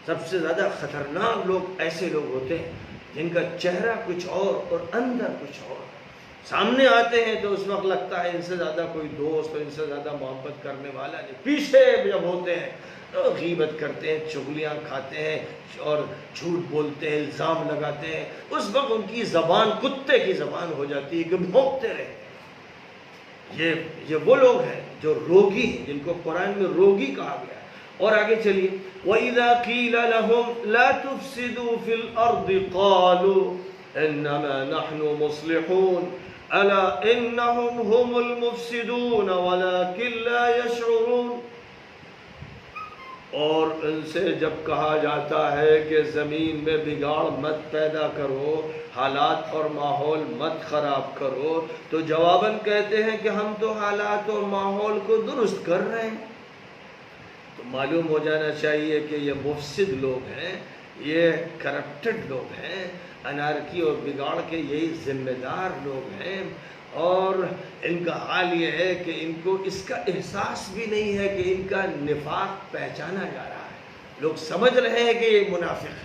سب سے زیادہ خطرناک لوگ ایسے لوگ ہوتے ہیں جن کا چہرہ کچھ اور اندر کچھ اور. سامنے آتے ہیں تو اس وقت لگتا ہے ان سے زیادہ کوئی دوست اور ان سے زیادہ محبت کرنے والا نہیں. پیچھے جب ہوتے ہیں تو غیبت کرتے ہیں، چغلیاں کھاتے ہیں اور جھوٹ بولتے ہیں، الزام لگاتے ہیں. اس وقت ان کی زبان کتے کی زبان ہو جاتی ہے کہ بھونکتے رہتے ہیں. یہ وہ لوگ ہیں جو روگی ہیں، جن کو قرآن میں روگی کہا گیا. اور آگے چلیے وَإِذَا قِيلَ لَهُمْ لَا تُفْسِدُوا فِي الْأَرْضِ قَالُوا إِنَّمَا نَحْنُ مُصْلِحُونَ أَلَا إِنَّهُمْ هُمُ الْمُفْسِدُونَ وَلَكِنْ لَا يَشْعُرُونَ. اور ان سے جب کہا جاتا ہے کہ زمین میں بگاڑ مت پیدا کرو، حالات اور ماحول مت خراب کرو، تو جواباً کہتے ہیں کہ ہم تو حالات اور ماحول کو درست کر رہے ہیں. تو معلوم ہو جانا چاہیے کہ یہ مفسد لوگ ہیں، یہ کرپٹڈ لوگ ہیں، انارکی اور بگاڑ کے یہی ذمہ دار لوگ ہیں. اور ان کا حال یہ ہے کہ ان کو اس کا احساس بھی نہیں ہے کہ ان کا نفاق پہچانا جا رہا ہے. لوگ سمجھ رہے ہیں کہ یہ منافق ہے،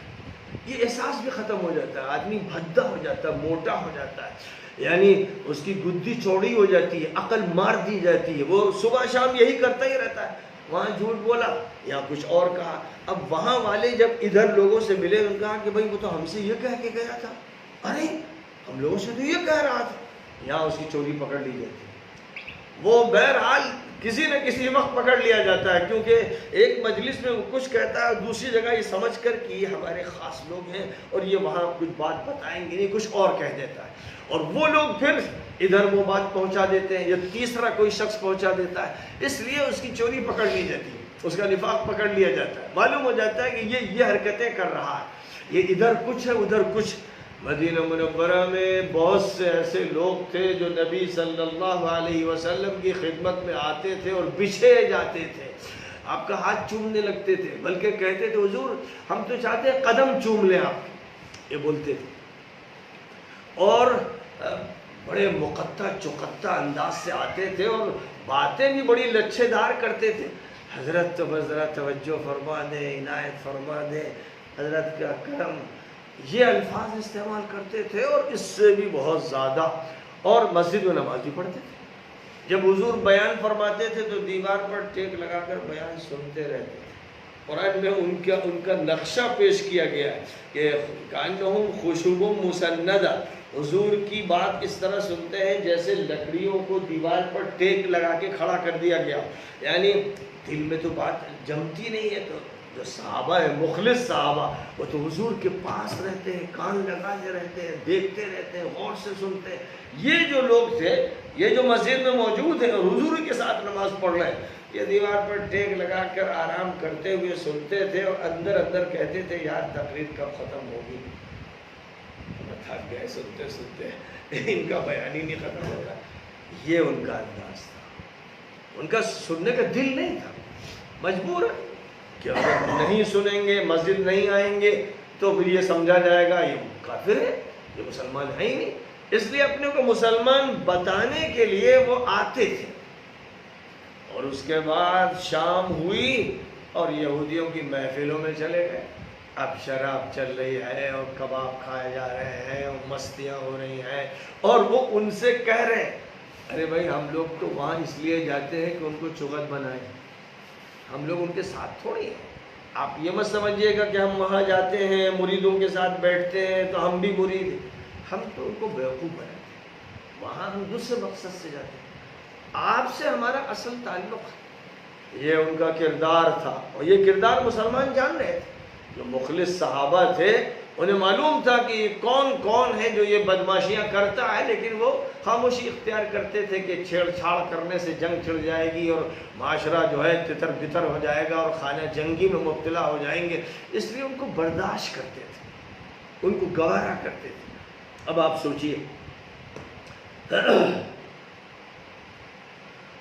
یہ احساس بھی ختم ہو جاتا ہے. آدمی بھدا ہو جاتا ہے، موٹا ہو جاتا ہے، یعنی اس کی گدی چوڑی ہو جاتی ہے، عقل مار دی جاتی ہے. وہ صبح شام یہی کرتا ہی رہتا ہے، وہاں جھوٹ بولا یا کچھ اور کہا. اب وہاں والے جب ادھر لوگوں سے ملے، انہوں نے کہا کہ بھائی وہ تو ہم سے یہ کہہ کے گیا تھا. ارے ہم لوگوں سے تو یہ کہہ رہا تھا. یہاں اس کی چوری پکڑ لی جاتی ہے. وہ بہرحال کسی نہ کسی وقت پکڑ لیا جاتا ہے، کیونکہ ایک مجلس میں وہ کچھ کہتا ہے، دوسری جگہ یہ سمجھ کر کہ یہ ہمارے خاص لوگ ہیں اور یہ وہاں کچھ بات بتائیں گے نہیں، کچھ اور کہہ دیتا ہے. اور وہ لوگ پھر ادھر وہ بات پہنچا دیتے ہیں یا تیسرا کوئی شخص پہنچا دیتا ہے. اس لیے اس کی چوری پکڑ لی جاتی ہے، اس کا نفاق پکڑ لیا جاتا ہے. معلوم ہو جاتا ہے کہ یہ حرکتیں کر رہا ہے، یہ ادھر کچھ ہے ادھر کچھ. مدینہ منورہ میں بہت سے ایسے لوگ تھے جو نبی صلی اللہ علیہ وسلم کی خدمت میں آتے تھے اور بچھے جاتے تھے، آپ کا ہاتھ چومنے لگتے تھے، بلکہ کہتے تھے حضور ہم تو چاہتے ہیں قدم چوم لیں آپ کے، یہ بولتے تھے. اور بڑے مقطع چقطع انداز سے آتے تھے اور باتیں بھی بڑی لچھے دار کرتے تھے. حضرت تو بس ذرا توجہ فرما دیں، عنایت فرما دیں، حضرت کا کرم، یہ الفاظ استعمال کرتے تھے. اور اس سے بھی بہت زیادہ. اور مسجد میں نماز بھی پڑھتے تھے. جب حضور بیان فرماتے تھے تو دیوار پر ٹیک لگا کر بیان سنتے رہتے تھے. قرآن میں ان کا نقشہ پیش کیا گیا ہے کہ کانہم خشب مسندہ، حضور کی بات اس طرح سنتے ہیں جیسے لکڑیوں کو دیوار پر ٹیک لگا کے کھڑا کر دیا گیا. یعنی دل میں تو بات جمتی نہیں ہے. تو جو صحابہ ہے، مخلص صحابہ، وہ تو حضور کے پاس رہتے ہیں، کان لگاتے رہتے ہیں، دیکھتے رہتے ہیں، غور سے سنتے ہیں. یہ جو لوگ تھے، یہ جو مسجد میں موجود ہیں اور حضور کے ساتھ نماز پڑھ رہے ہیں، یہ دیوار پر ٹیک لگا کر آرام کرتے ہوئے سنتے تھے اور اندر اندر کہتے تھے یار تقریر کب ختم ہوگی. تھک گئے سنتے سنتے، ان کا بیان ہی نہیں ختم ہوتا. یہ ان کا انداز تھا. ان کا سننے کا دل نہیں تھا، مجبور ہے کہ اگر نہیں سنیں گے، مسجد نہیں آئیں گے تو پھر یہ سمجھا جائے گا یہ کافر ہے، یہ مسلمان ہے ہی نہیں. اس لیے اپنے کو مسلمان بتانے کے لیے وہ آتے تھے. اور اس کے بعد شام ہوئی اور یہودیوں کی محفلوں میں چلے گئے. اب شراب چل رہی ہے اور کباب کھائے جا رہے ہیں اور مستیاں ہو رہی ہیں، اور وہ ان سے کہہ رہے ہیں ارے بھائی ہم لوگ تو وہاں اس لیے جاتے ہیں کہ ان کو چغت بنائیں، ہم لوگ ان کے ساتھ تھوڑی ہیں. آپ یہ مت سمجھیے گا کہ ہم وہاں جاتے ہیں مریدوں کے ساتھ بیٹھتے ہیں تو ہم بھی مرید ہیں. ہم تو ان کو بیوقوف بناتے ہیں، وہاں ہم دوسرے مقصد سے جاتے ہیں. آپ سے ہمارا اصل تعلق ہے. یہ ان کا کردار تھا، اور یہ کردار مسلمان جان رہے تھے. جو مخلص صحابہ تھے انہیں معلوم تھا کہ یہ کون کون ہے جو یہ بدماشیاں کرتا ہے، لیکن وہ خاموشی اختیار کرتے تھے کہ چھیڑ چھاڑ کرنے سے جنگ چھڑ جائے گی اور معاشرہ جو ہے تتر بتر ہو جائے گا اور خانہ جنگی میں مبتلا ہو جائیں گے. اس لیے ان کو برداشت کرتے تھے، ان کو گوارا کرتے تھے. اب آپ سوچئے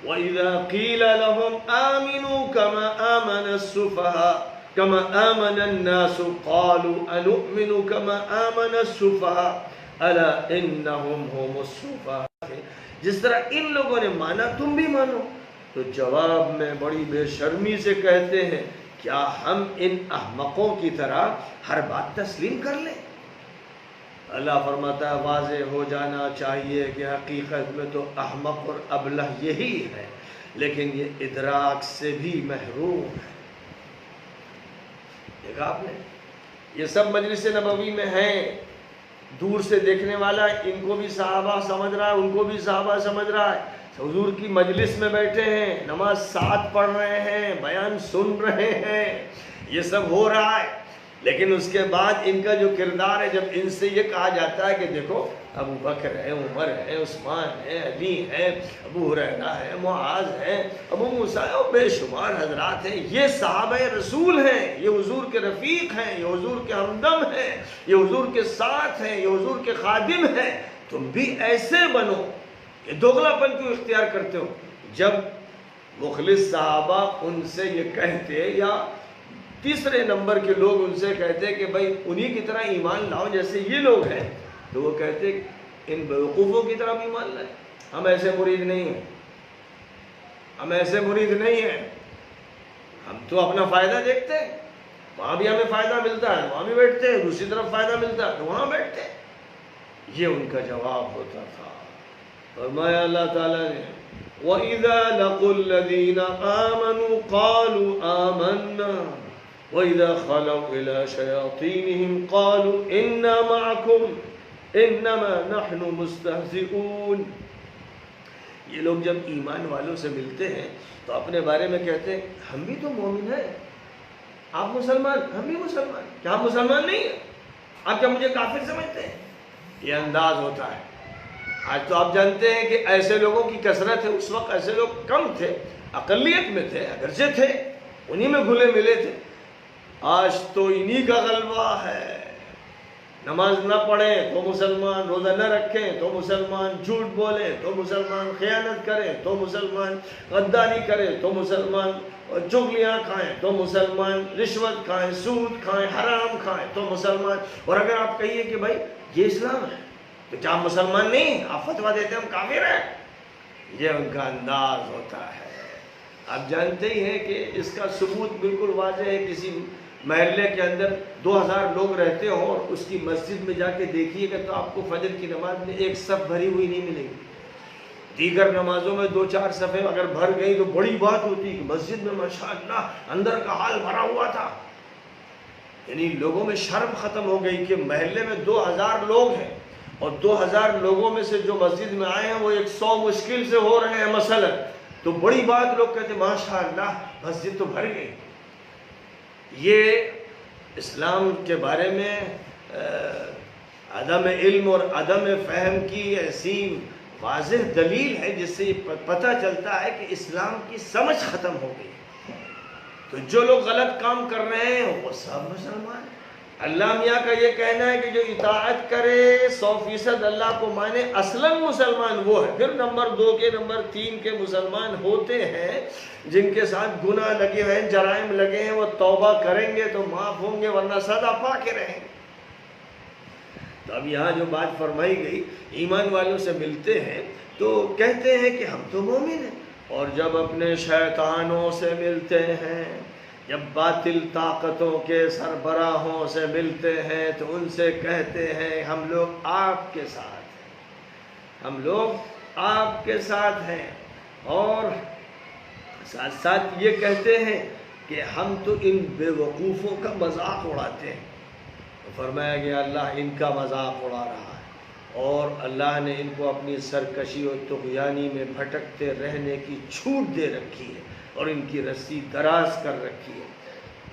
وَإِذَا قِيلَ لَهُمْ آمِنُوا كَمَا آمَنَ السُّفَهَاءُ كَمَا آمَنَ النَّاسُ قَالُوا أَنُؤْمِنُ كَمَا آمَنَ السُّفَهَاءُ أَلَا إِنَّهُمْ هُمُ السُّفَهَاءُ. جس طرح ان لوگوں نے مانا تم بھی مانو. تو جواب میں بڑی بے شرمی سے کہتے ہیں کیا ہم ان احمقوں کی طرح ہر بات تسلیم کر لیں؟ اللہ فرماتا ہے واضح ہو جانا چاہیے کہ حقیقت میں تو احمق اور ابلہ یہی ہے، لیکن یہ ادراک سے بھی محروم ہے. دیکھا آپ نے، یہ سب مجلس نبوی میں ہیں. دور سے دیکھنے والا ان کو بھی صحابہ سمجھ رہا ہے، ان کو بھی صحابہ سمجھ رہا ہے. حضور کی مجلس میں بیٹھے ہیں، نماز ساتھ پڑھ رہے ہیں، بیان سن رہے ہیں، یہ سب ہو رہا ہے. لیکن اس کے بعد ان کا جو کردار ہے، جب ان سے یہ کہا جاتا ہے کہ دیکھو ابو بکر ہے، عمر ہے، عثمان ہے، علی ہے، ابو ہریرہ ہے، معاذ ہے، ابو موسیٰ ہے، اور بے شمار حضرات ہیں، یہ صحابہ رسول ہیں، یہ حضور کے رفیق ہیں، یہ حضور کے ہمدم ہیں، یہ حضور کے ساتھ ہیں، یہ حضور کے خادم ہیں. تم بھی ایسے بنو. یہ دوغلا پن کیوں اختیار کرتے ہو؟ جب مخلص صحابہ ان سے یہ کہتے، یا تیسرے نمبر کے لوگ ان سے کہتے کہ بھائی انہی کی طرح ایمان لاؤ جیسے یہ لوگ ہیں، تو وہ کہتے ان بیوقوفوں کی طرح ایمان لائیں. ہم ایسے مرید نہیں ہیں، ہم ایسے مرید نہیں ہیں. ہم تو اپنا فائدہ دیکھتے ہیں، وہاں بھی ہمیں فائدہ ملتا ہے وہاں بھی بیٹھتے ہیں، دوسری طرف فائدہ ملتا ہے تو وہاں بیٹھتے ہیں. یہ ان کا جواب ہوتا تھا. فرمایا اللہ تعالیٰ نے وَإِذَا لَقُوا الَّذِينَ آمَنُوا قَالُوا آمَنَّا وَإِذَا خَلَوْا إِلَى شَيَاطِينِهِمْ قَالُوا إِنَّا مَعَكُمْ إِنَّمَا نَحْنُ مُسْتَهْزِئُونَ. یہ لوگ جب ایمان والوں سے ملتے ہیں تو اپنے بارے میں کہتے ہیں ہم بھی تو مومن ہیں، آپ مسلمان، ہم بھی مسلمان. کیا ہم مسلمان نہیں ہیں؟ آپ کیا مجھے کافر سمجھتے ہیں؟ یہ انداز ہوتا ہے. آج تو آپ جانتے ہیں کہ ایسے لوگوں کی کثرت ہے. اس وقت ایسے لوگ کم تھے، اقلیت میں تھے، اگرچہ تھے، انہی میں گھلے ملے تھے. آج تو انہی کا غلبہ ہے. نماز نہ پڑھیں تو مسلمان، روزہ نہ رکھیں تو مسلمان، جھوٹ بولیں تو مسلمان، خیانت کریں تو مسلمان، غداری کریں تو مسلمان، چغلیاں کھائیں تو مسلمان، رشوت کھائیں، سود کھائیں، حرام کھائیں تو مسلمان. اور اگر آپ کہیے کہ بھائی یہ اسلام ہے تو کیا ہم مسلمان نہیں؟ آپ فتویٰ دیتے ہم کافر ہیں. یہ ان کا انداز ہوتا ہے. آپ جانتے ہی ہیں کہ اس کا ثبوت بالکل واضح ہے. کسی محلے کے اندر 2000 لوگ رہتے ہوں اور اس کی مسجد میں جا کے دیکھیے گا تو آپ کو فجر کی نماز میں ایک صف بھری ہوئی نہیں ملے گی. دیگر نمازوں میں 2-4 صفیں اگر بھر گئی تو بڑی بات ہوتی کہ مسجد میں ماشاءاللہ اندر کا حال بھرا ہوا تھا. یعنی لوگوں میں شرم ختم ہو گئی کہ محلے میں 2000 لوگ ہیں اور 2000 لوگوں میں سے جو مسجد میں آئے ہیں وہ 100 مشکل سے ہو رہے ہیں مثلا. تو بڑی بات لوگ کہتے ہیں ماشاءاللہ مسجد تو بھر گئی. یہ اسلام کے بارے میں عدم علم اور عدم فہم کی ایسی واضح دلیل ہے جس سے یہ پتہ چلتا ہے کہ اسلام کی سمجھ ختم ہو گئی. تو جو لوگ غلط کام کر رہے ہیں وہ سب مسلمان ہیں. اللہ میاں کا یہ کہنا ہے کہ جو اطاعت کرے 100% اللہ کو مانے اصلاً مسلمان وہ ہے. پھر نمبر 2 کے نمبر 3 کے مسلمان ہوتے ہیں جن کے ساتھ گناہ لگے ہیں، جرائم لگے ہیں، وہ توبہ کریں گے تو معاف ہوں گے ورنہ سزا پا کے رہیں گے. تو اب یہاں جو بات فرمائی گئی، ایمان والوں سے ملتے ہیں تو کہتے ہیں کہ ہم تو مومن ہیں، اور جب اپنے شیطانوں سے ملتے ہیں، جب باطل طاقتوں کے سربراہوں سے ملتے ہیں تو ان سے کہتے ہیں ہم لوگ آپ کے ساتھ ہیں، ہم لوگ آپ کے ساتھ ہیں، اور ساتھ ساتھ یہ کہتے ہیں کہ ہم تو ان بے وقوفوں کا مذاق اڑاتے ہیں۔ تو فرمایا گیا اللہ ان کا مذاق اڑا رہا ہے، اور اللہ نے ان کو اپنی سرکشی اور طغیانی میں بھٹکتے رہنے کی چھوٹ دے رکھی ہے، اور ان کی رسی دراز کر رکھی ہے۔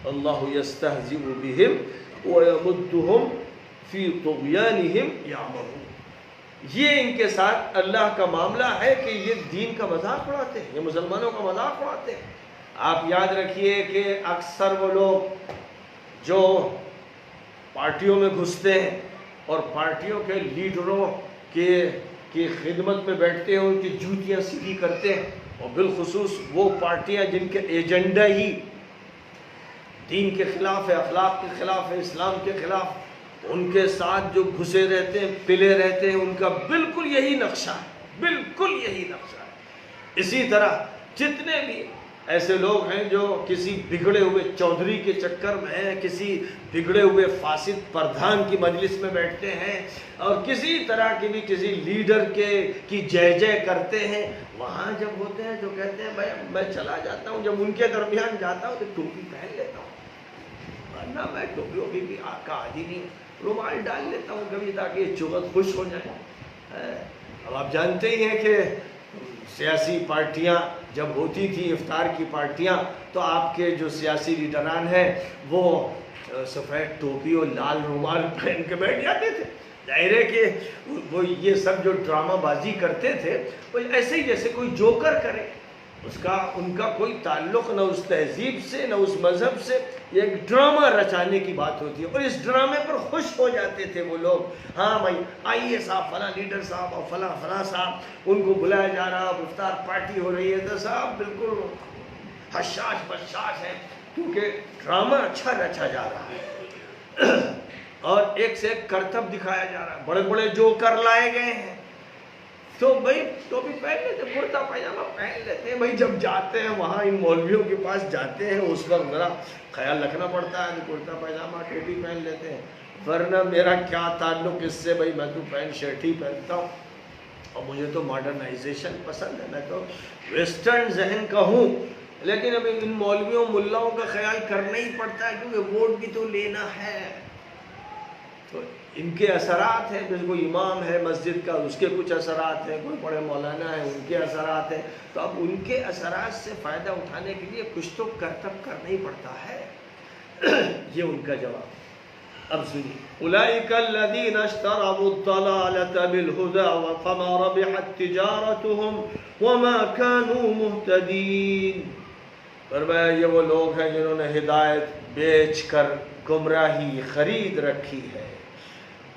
اللہ یستہزئ بہم ویمدہم فی طغیانہم یعمہون۔ یہ ان کے ساتھ اللہ کا معاملہ ہے کہ یہ دین کا مذاق اڑاتے ہیں، یہ مسلمانوں کا مذاق اڑاتے ہیں۔ آپ یاد رکھیے کہ اکثر وہ لوگ جو پارٹیوں میں گھستے ہیں اور پارٹیوں کے لیڈروں کی خدمت میں بیٹھتے ہیں، ان کی جوتیاں سیدھی کرتے ہیں، اور بالخصوص وہ پارٹیاں جن کے ایجنڈا ہی دین کے خلاف ہے، اخلاق کے خلاف ہے، اسلام کے خلاف، ان کے ساتھ جو گھسے رہتے ہیں، پلے رہتے ہیں، ان کا بالکل یہی نقشہ ہے، بالکل یہی نقشہ ہے۔ اسی طرح جتنے بھی ایسے لوگ ہیں جو کسی بگڑے ہوئے چودھری کے چکر میں ہیں، کسی بگڑے ہوئے فاسد پردھان کی مجلس میں بیٹھتے ہیں، اور کسی طرح کی بھی کسی لیڈر کی جے کرتے ہیں، وہاں جب ہوتے ہیں تو کہتے ہیں بھائی میں چلا جاتا ہوں، جب ان کے درمیان جاتا ہوں تو ٹوپی پہن لیتا ہوں، ورنہ میں ٹوپی ووپی بھی کا عادی نہیں، رومال ڈال لیتا ہوں کبھی تاکہ یہ چغت خوش ہو جائے۔ اب آپ جانتے ہی ہیں کہ سیاسی پارٹیاں جب ہوتی تھی، افطار کی پارٹیاں، تو آپ کے جو سیاسی لیڈران ہیں وہ سفید ٹوپی اور لال رومال پہن کے بیٹھ جاتے تھے۔ ظاہر ہے کہ وہ یہ سب جو ڈرامہ بازی کرتے تھے وہ ایسے ہی جیسے کوئی جوکر کرے، ان کا کوئی تعلق نہ اس تہذیب سے نہ اس مذہب سے، یہ ایک ڈرامہ رچانے کی بات ہوتی ہے، اور اس ڈرامے پر خوش ہو جاتے تھے وہ لوگ۔ ہاں بھائی آئیے صاحب، فلاں لیڈر صاحب اور فلاں صاحب، ان کو بلایا جا رہا، افطار پارٹی ہو رہی ہے، تو صاحب بالکل حشاش بشاش ہے، کیونکہ ڈرامہ اچھا رچا جا رہا ہے، اور ایک سے ایک کرتب دکھایا جا رہا ہے، بڑے بڑے جوکر لائے گئے ہیں، تو بھائی ٹوپی پہن لیتے، کرتا پائجامہ پہن لیتے ہیں۔ بھائی جب جاتے ہیں وہاں ان مولویوں کے پاس جاتے ہیں، اس وقت ذرا خیال رکھنا پڑتا ہے، کرتا پائجامہ ٹوپی پہن لیتے ہیں، ورنہ میرا کیا تعلق اس سے، بھائی میں تو پینٹ شرٹ ہی پہنتا ہوں، اور مجھے تو ماڈرنائزیشن پسند ہے، میں تو ویسٹرن ذہن کا ہوں، لیکن اب ان مولویوں ملاؤں کا خیال کرنا ہی پڑتا ہے، کیونکہ ووٹ بھی تو لینا ہے۔ تو ان کے اثرات ہیں، جیسے کوئی امام ہے مسجد کا، اس کے کچھ اثرات ہیں، کوئی بڑے مولانا ہیں ان کے اثرات ہیں، تو اب ان کے اثرات سے فائدہ اٹھانے کے لیے کچھ تو کرتب کرنا ہی پڑتا ہے۔ یہ ان کا جواب۔ اب سنیے، اولئک الذین اشتروا الضلالۃ بالہدی فما ربحت تجارتهم وما كانوا مہتدین۔ فرمایا یہ وہ لوگ ہیں جنہوں نے ہدایت بیچ کر گمراہی خرید رکھی ہے،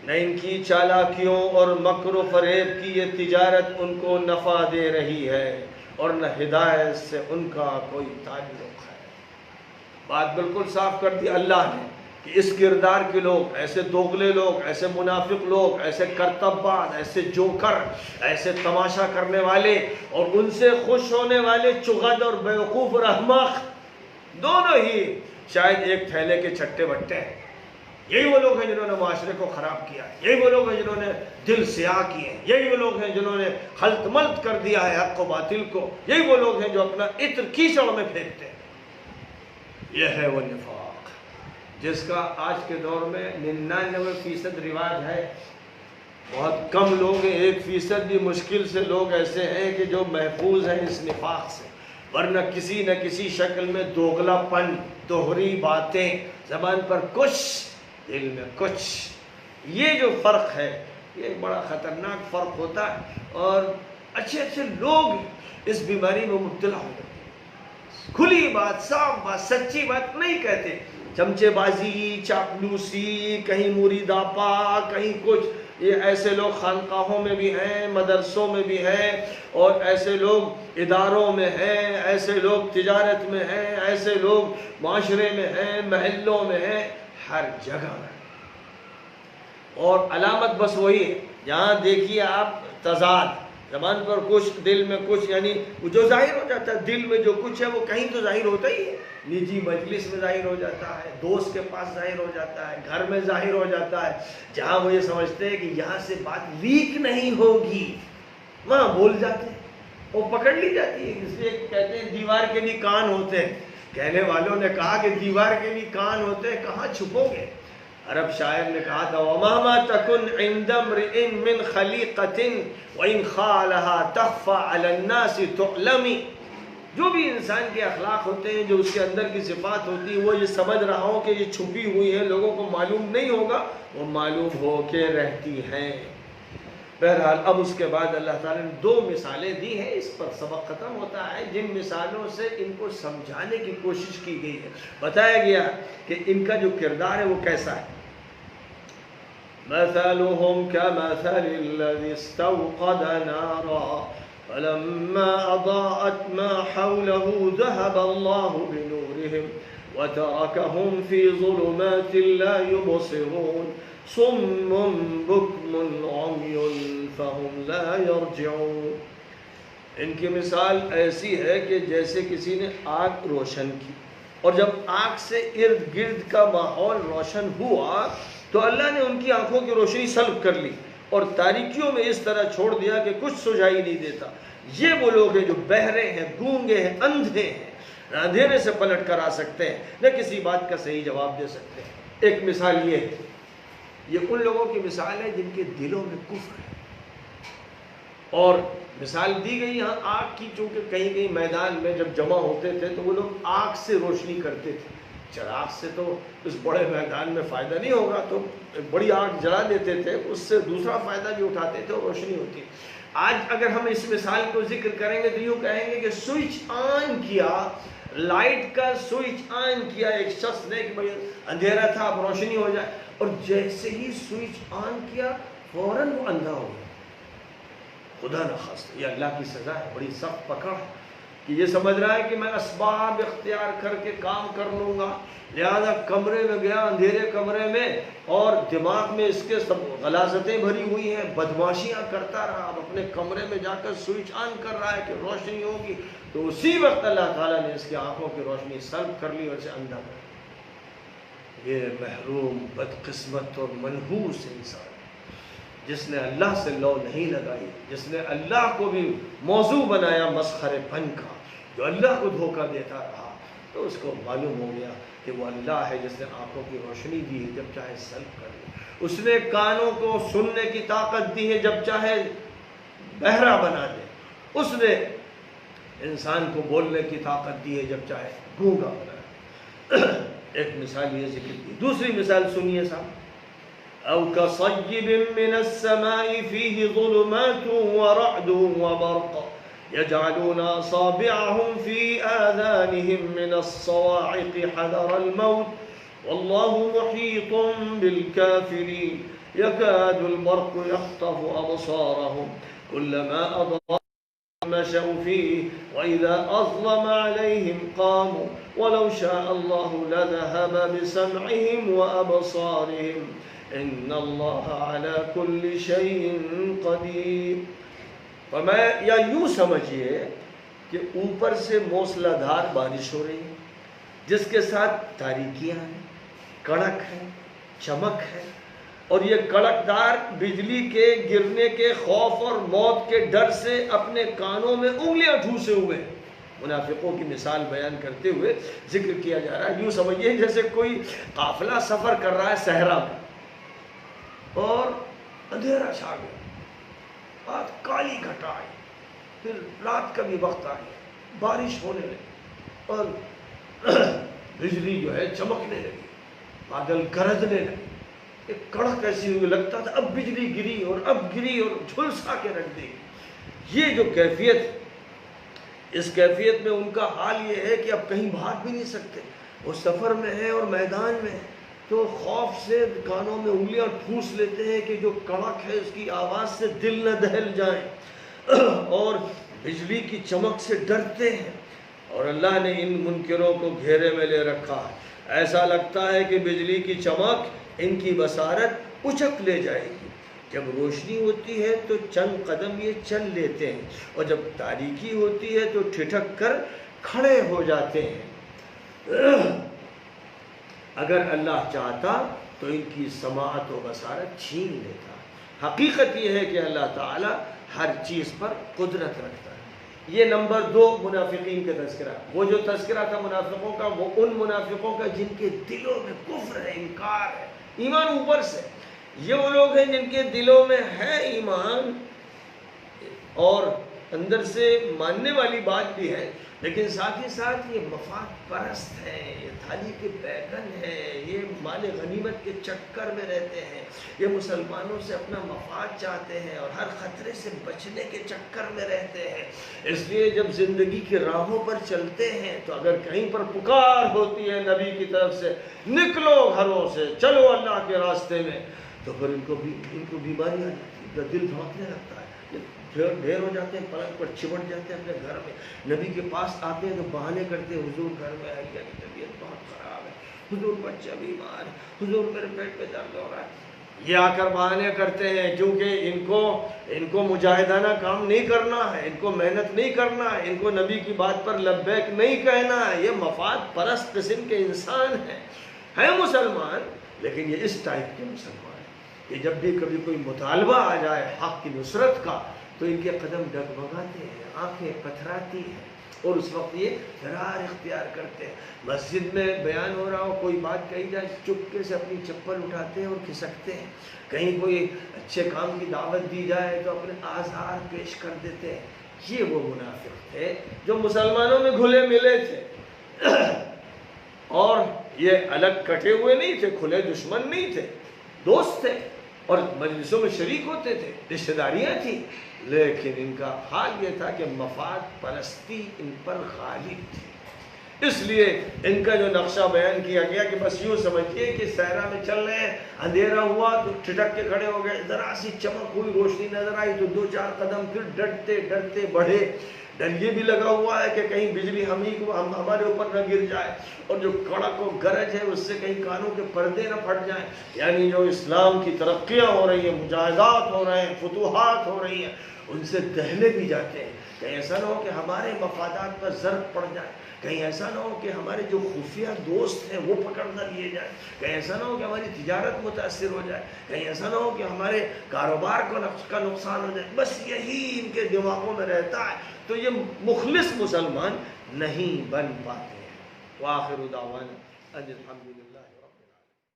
نہ ان کی چالاکیوں اور مکر و فریب کی یہ تجارت ان کو نفع دے رہی ہے، اور نہ ہدایت سے ان کا کوئی تعلق ہے۔ بات بالکل صاف کر دی اللہ نے کہ اس کردار کے لوگ، ایسے دوغلے لوگ، ایسے منافق لوگ، ایسے کرتب باز، ایسے جوکر، ایسے تماشا کرنے والے اور ان سے خوش ہونے والے چغد اور بیوقوف اور احمق، دونوں ہی شاید ایک تھیلے کے چھٹے بٹے ہیں۔ یہی وہ لوگ ہیں جنہوں نے معاشرے کو خراب کیا ہے، یہی وہ لوگ ہیں جنہوں نے دل سیاہ کیے ہیں، یہی وہ لوگ ہیں جنہوں نے خلط ملط کر دیا ہے حق و باطل کو، یہی وہ لوگ ہیں جو اپنا عطر کیچڑ میں پھینکتے ہیں۔ یہ ہے وہ نفاق جس کا آج کے دور میں 99% رواج ہے۔ بہت کم لوگ ہیں، 1% بھی مشکل سے لوگ ایسے ہیں کہ جو محفوظ ہیں اس نفاق سے، ورنہ کسی نہ کسی شکل میں دوغلا پن، دوہری باتیں، زبان پر کچھ دل میں کچھ، یہ جو فرق ہے یہ ایک بڑا خطرناک فرق ہوتا ہے، اور اچھے اچھے لوگ اس بیماری میں مبتلا ہو جاتے ہیں، کھلی بات، صاف بات، سچی بات نہیں کہتے، چمچے بازی، چاپلوسی، کہیں مریداپا، کہیں کچھ۔ یہ ایسے لوگ خانقاہوں میں بھی ہیں، مدرسوں میں بھی ہیں، اور ایسے لوگ اداروں میں ہیں، ایسے لوگ تجارت میں ہیں، ایسے لوگ معاشرے میں ہیں، محلوں میں ہیں، ہر جگہ میں۔ اور علامت بس وہی ہے، جہاں دیکھیے آپ تضاد، زبان پر کچھ دل میں کچھ، یعنی جو ظاہر ہو جاتا ہے دل میں جو کچھ ہے وہ کہیں تو ظاہر ہوتا ہی ہے، نجی مجلس میں ظاہر ہو جاتا ہے، دوست کے پاس ظاہر ہو جاتا ہے، گھر میں ظاہر ہو جاتا ہے، جہاں وہ یہ سمجھتے ہیں کہ یہاں سے بات لیک نہیں ہوگی وہاں بول جاتے ہیں، وہ پکڑ لی جاتی ہے۔ اس لیے کہتے ہیں دیوار کے لیے کان ہوتے ہیں، کہنے والوں نے کہا کہ دیوار کے لیے کان ہوتے ہیں، کہاں چھپو گے؟ عرب شاعر نے کہا تھا وَمَهْمَا تَكُنْ عِنْدَ امْرِئٍ مِّنْ خَلِيقَةٍ وَإِنْ خَالَهَا تَخْفَى عَلَى النَّاسِ تُعْلَمِ، جو بھی انسان کے اخلاق ہوتے ہیں، جو اس کے اندر کی صفات ہوتی ہے، وہ یہ سمجھ رہا ہو کہ یہ چھپی ہوئی ہے، لوگوں کو معلوم نہیں ہوگا، وہ معلوم ہو کے رہتی ہیں۔ بہرحال اب اس کے بعد اللہ تعالیٰ نے 2 مثالیں دی ہیں، اس پر سبق ختم ہوتا ہے، جن مثالوں سے ان کو سمجھانے کی کوشش کی گئی ہے، بتایا گیا کہ ان کا جو کردار ہے وہ کیسا ہے۔ مثلهم كمثل الذي استوقد نارا فلما أضاءت ما حوله ذهب الله بنورهم وتركهم في ظلمات لا يبصرون صم بكم عمي فهم لا يرجعون۔ ان کی مثال ایسی ہے کہ جیسے کسی نے آگ روشن کی، اور جب آگ سے ارد گرد کا ماحول روشن ہوا تو اللہ نے ان کی آنکھوں کی روشنی سلب کر لی اور تاریکیوں میں اس طرح چھوڑ دیا کہ کچھ سجائی نہیں دیتا۔ یہ وہ لوگ ہیں جو بہرے ہیں، گونگے ہیں، اندھے ہیں، نہ اندھیرے سے پلٹ کر آ سکتے ہیں، نہ کسی بات کا صحیح جواب دے سکتے ہیں۔ ایک مثال یہ ہے، یہ ان لوگوں کی مثال ہے جن کے دلوں میں کفر ہے، اور مثال دی گئی یہاں آگ کی، چونکہ کہیں کہیں میدان میں جب جمع ہوتے تھے تو وہ لوگ آگ سے روشنی کرتے تھے، چراغ سے تو اس بڑے میدان میں فائدہ نہیں ہوگا، تو بڑی آگ جلا دیتے تھے، اس سے دوسرا فائدہ بھی اٹھاتے تھے اور روشنی ہوتی ہے۔ آج اگر ہم اس مثال کو ذکر کریں گے تو یوں کہیں گے کہ سوئچ آن کیا، لائٹ کا سوئچ آن کیا ایک شخص نے کہ بھئی اندھیرا تھا اب روشنی ہو جائے، اور جیسے ہی سوئچ آن کیا فوراً وہ اندھا ہو گیا۔ خدا نخواستہ، یہ اللہ کی سزا ہے، بڑی سخت پکڑ ہے کہ یہ سمجھ رہا ہے کہ میں اسباب اختیار کر کے کام کر لوں گا، لہذا کمرے میں گیا، اندھیرے کمرے میں، اور دماغ میں اس کے سب غلاظتیں بھری ہوئی ہیں، بدماشیاں کرتا رہا، اب اپنے کمرے میں جا کر سوئچ آن کر رہا ہے کہ روشنی ہوگی، تو اسی وقت اللہ تعالیٰ نے اس کی آنکھوں کی روشنی سلب کر لی اور اسے اندھا کر دیا۔ یہ محروم، بدقسمت اور منحوس انسان جس نے اللہ سے لو نہیں لگائی، جس نے اللہ کو بھی موضوع بنایا مسخرے پن کا، جو اللہ کو دھوکہ دیتا رہا، تو اس کو معلوم ہو گیا کہ وہ اللہ ہے جس نے آنکھوں کی روشنی دی ہے، جب چاہے سلب کر دے، اس نے کانوں کو سننے کی طاقت دی ہے، جب چاہے بہرا بنا دے، اس نے انسان کو بولنے کی طاقت دی ہے، جب چاہے گونگا بنا دے۔ ایک مثال یہ ذکر کی، دوسری مثال سنیے صاحب، أو كصيب من السماء فيه ظلمات ورعد وبرق يجعلون أصابعهم في آذانهم من الصواعق حذر الموت والله محيط بالكافرين يكاد البرق يخطف أبصارهم كلما أضاء مشوا فيه وإذا أظلم عليهم قاموا ولو شاء الله لذهب بسمعهم وأبصارهم ان اللہ علی کل شیء قدیر۔ فرمایا یا یوں سمجھیے کہ اوپر سے موسلا دھار بارش ہو رہی ہے، جس کے ساتھ تاریکیاں ہیں، کڑک ہے، چمک ہے، اور یہ کڑکدار بجلی کے گرنے کے خوف اور موت کے ڈر سے اپنے کانوں میں انگلیاں ٹھوسے ہوئے ہیں۔ منافقوں کی مثال بیان کرتے ہوئے ذکر کیا جا رہا ہے، یوں سمجھیے جیسے کوئی قافلہ سفر کر رہا ہے صحرا میں، اور اندھیرا چھا گیا، بات کالی گھٹا آئی، پھر رات کا بھی وقت آ گیا، بارش ہونے لگی اور بجلی جو ہے چمکنے لگی، بادل گرجنے لگے، ایک کڑک ایسی ہوئی لگتا تھا اب بجلی گری اور اب گری اور جھلسا کے رکھ دی۔ یہ جو کیفیت، اس کیفیت میں ان کا حال یہ ہے کہ اب کہیں بھاگ بھی نہیں سکتے، وہ سفر میں ہے اور میدان میں ہے، تو خوف سے کانوں میں انگلیاں ٹھوس لیتے ہیں کہ جو کڑک ہے اس کی آواز سے دل نہ دہل جائیں، اور بجلی کی چمک سے ڈرتے ہیں، اور اللہ نے ان منکروں کو گھیرے میں لے رکھا ہے۔ ایسا لگتا ہے کہ بجلی کی چمک ان کی بصارت اچک لے جائے گی۔ جب روشنی ہوتی ہے تو چند قدم یہ چل لیتے ہیں، اور جب تاریکی ہوتی ہے تو ٹھٹک کر کھڑے ہو جاتے ہیں۔ اگر اللہ چاہتا تو ان کی سماعت و بصارت چھین لیتا۔ حقیقت یہ ہے کہ اللہ تعالی ہر چیز پر قدرت رکھتا ہے۔ یہ نمبر 2 منافقین کا تذکرہ۔ وہ جو تذکرہ تھا منافقوں کا، وہ ان منافقوں کا جن کے دلوں میں کفر ہے، انکار ہے، ایمان اوپر سے۔ یہ وہ لوگ ہیں جن کے دلوں میں ہے ایمان اور اندر سے ماننے والی بات بھی ہے، لیکن ساتھ ہی ساتھ یہ مفاد پرست ہیں، یہ تھالی کے بیگن ہیں، یہ مال غنیمت کے چکر میں رہتے ہیں، یہ مسلمانوں سے اپنا مفاد چاہتے ہیں اور ہر خطرے سے بچنے کے چکر میں رہتے ہیں۔ اس لیے جب زندگی کی راہوں پر چلتے ہیں تو اگر کہیں پر پکار ہوتی ہے نبی کی طرف سے، نکلو گھروں سے، چلو اللہ کے راستے میں، تو پھر ان کو بیماری آ جاتی ہے، دل دھڑکنے لگتا ہے، ڈھیر ہو جاتے ہیں، پلنگ پر چمٹ جاتے ہیں اپنے گھر میں۔ نبی کے پاس آتے ہیں تو بہانے کرتے ہیں، حضور گھر میں آئی کی طبیعت بہت خراب ہے، حضور بچہ بیمار ہے، حضور میرے پیٹ میں درد ہو رہا ہے۔ یہ آ کر بہانے کرتے ہیں کیونکہ ان کو مجاہدانہ کام نہیں کرنا ہے، ان کو محنت نہیں کرنا ہے، ان کو نبی کی بات پر لبیک نہیں کہنا ہے۔ یہ مفاد پرست قسم کے انسان ہیں مسلمان، لیکن یہ اس ٹائپ کے مسلمان ہیں کہ جب بھی کبھی کوئی مطالبہ آ جائے حق کی نصرت کا تو ان کے قدم ڈگمگاتے ہیں، آنکھیں پتھراتی ہیں، اور اس وقت یہ فرار اختیار کرتے ہیں۔ مسجد میں بیان ہو رہا ہو، کوئی بات کہی جائے، چپکے سے اپنی چپل اٹھاتے ہیں اور کھسکتے ہیں۔ کہیں کوئی اچھے کام کی دعوت دی جائے تو اپنے آزار پیش کر دیتے ہیں۔ یہ وہ منافق تھے جو مسلمانوں میں گھلے ملے تھے، اور یہ الگ کٹے ہوئے نہیں تھے، کھلے دشمن نہیں تھے، دوست تھے اور مجلسوں میں شریک ہوتے تھے، رشتہ داریاں تھیں، لیکن ان کا حال یہ تھا کہ مفاد پرستی ان پر غالب تھی۔ اس لیے ان کا جو نقشہ بیان کیا گیا کہ بس یوں سمجھیے کہ صحرا میں چل رہے ہیں، اندھیرا ہوا تو ٹھٹک کے کھڑے ہو گئے، ذرا سی چمک ہوئی، روشنی نظر آئی تو 2-4 قدم پھر ڈرتے ڈرتے بڑھے۔ ڈر یہ بھی لگا ہوا ہے کہ کہیں بجلی ہمارے اوپر نہ گر جائے، اور جو کڑک و گرج ہے اس سے کہیں کانوں کے پردے نہ پھٹ جائیں۔ یعنی جو اسلام کی ترقیاں ہو رہی ہیں، مجاہدات ہو رہے ہیں، فتوحات ہو رہی ہیں، ان سے دہلے بھی جاتے ہیں۔ کہیں ایسا نہ ہو کہ ہمارے مفادات پر ضرب پڑ جائے، کہیں ایسا نہ ہو کہ ہمارے جو خفیہ دوست ہیں وہ پکڑ نہ لیے جائیں، کہیں ایسا نہ ہو کہ ہماری تجارت متاثر ہو جائے، کہیں ایسا نہ ہو کہ ہمارے کاروبار کا نقصان ہو جائے۔ بس یہی ان کے دماغوں میں رہتا ہے، تو یہ مخلص مسلمان نہیں بن پاتے ہیں۔ وآخر دعوانا ان الحمدللہ۔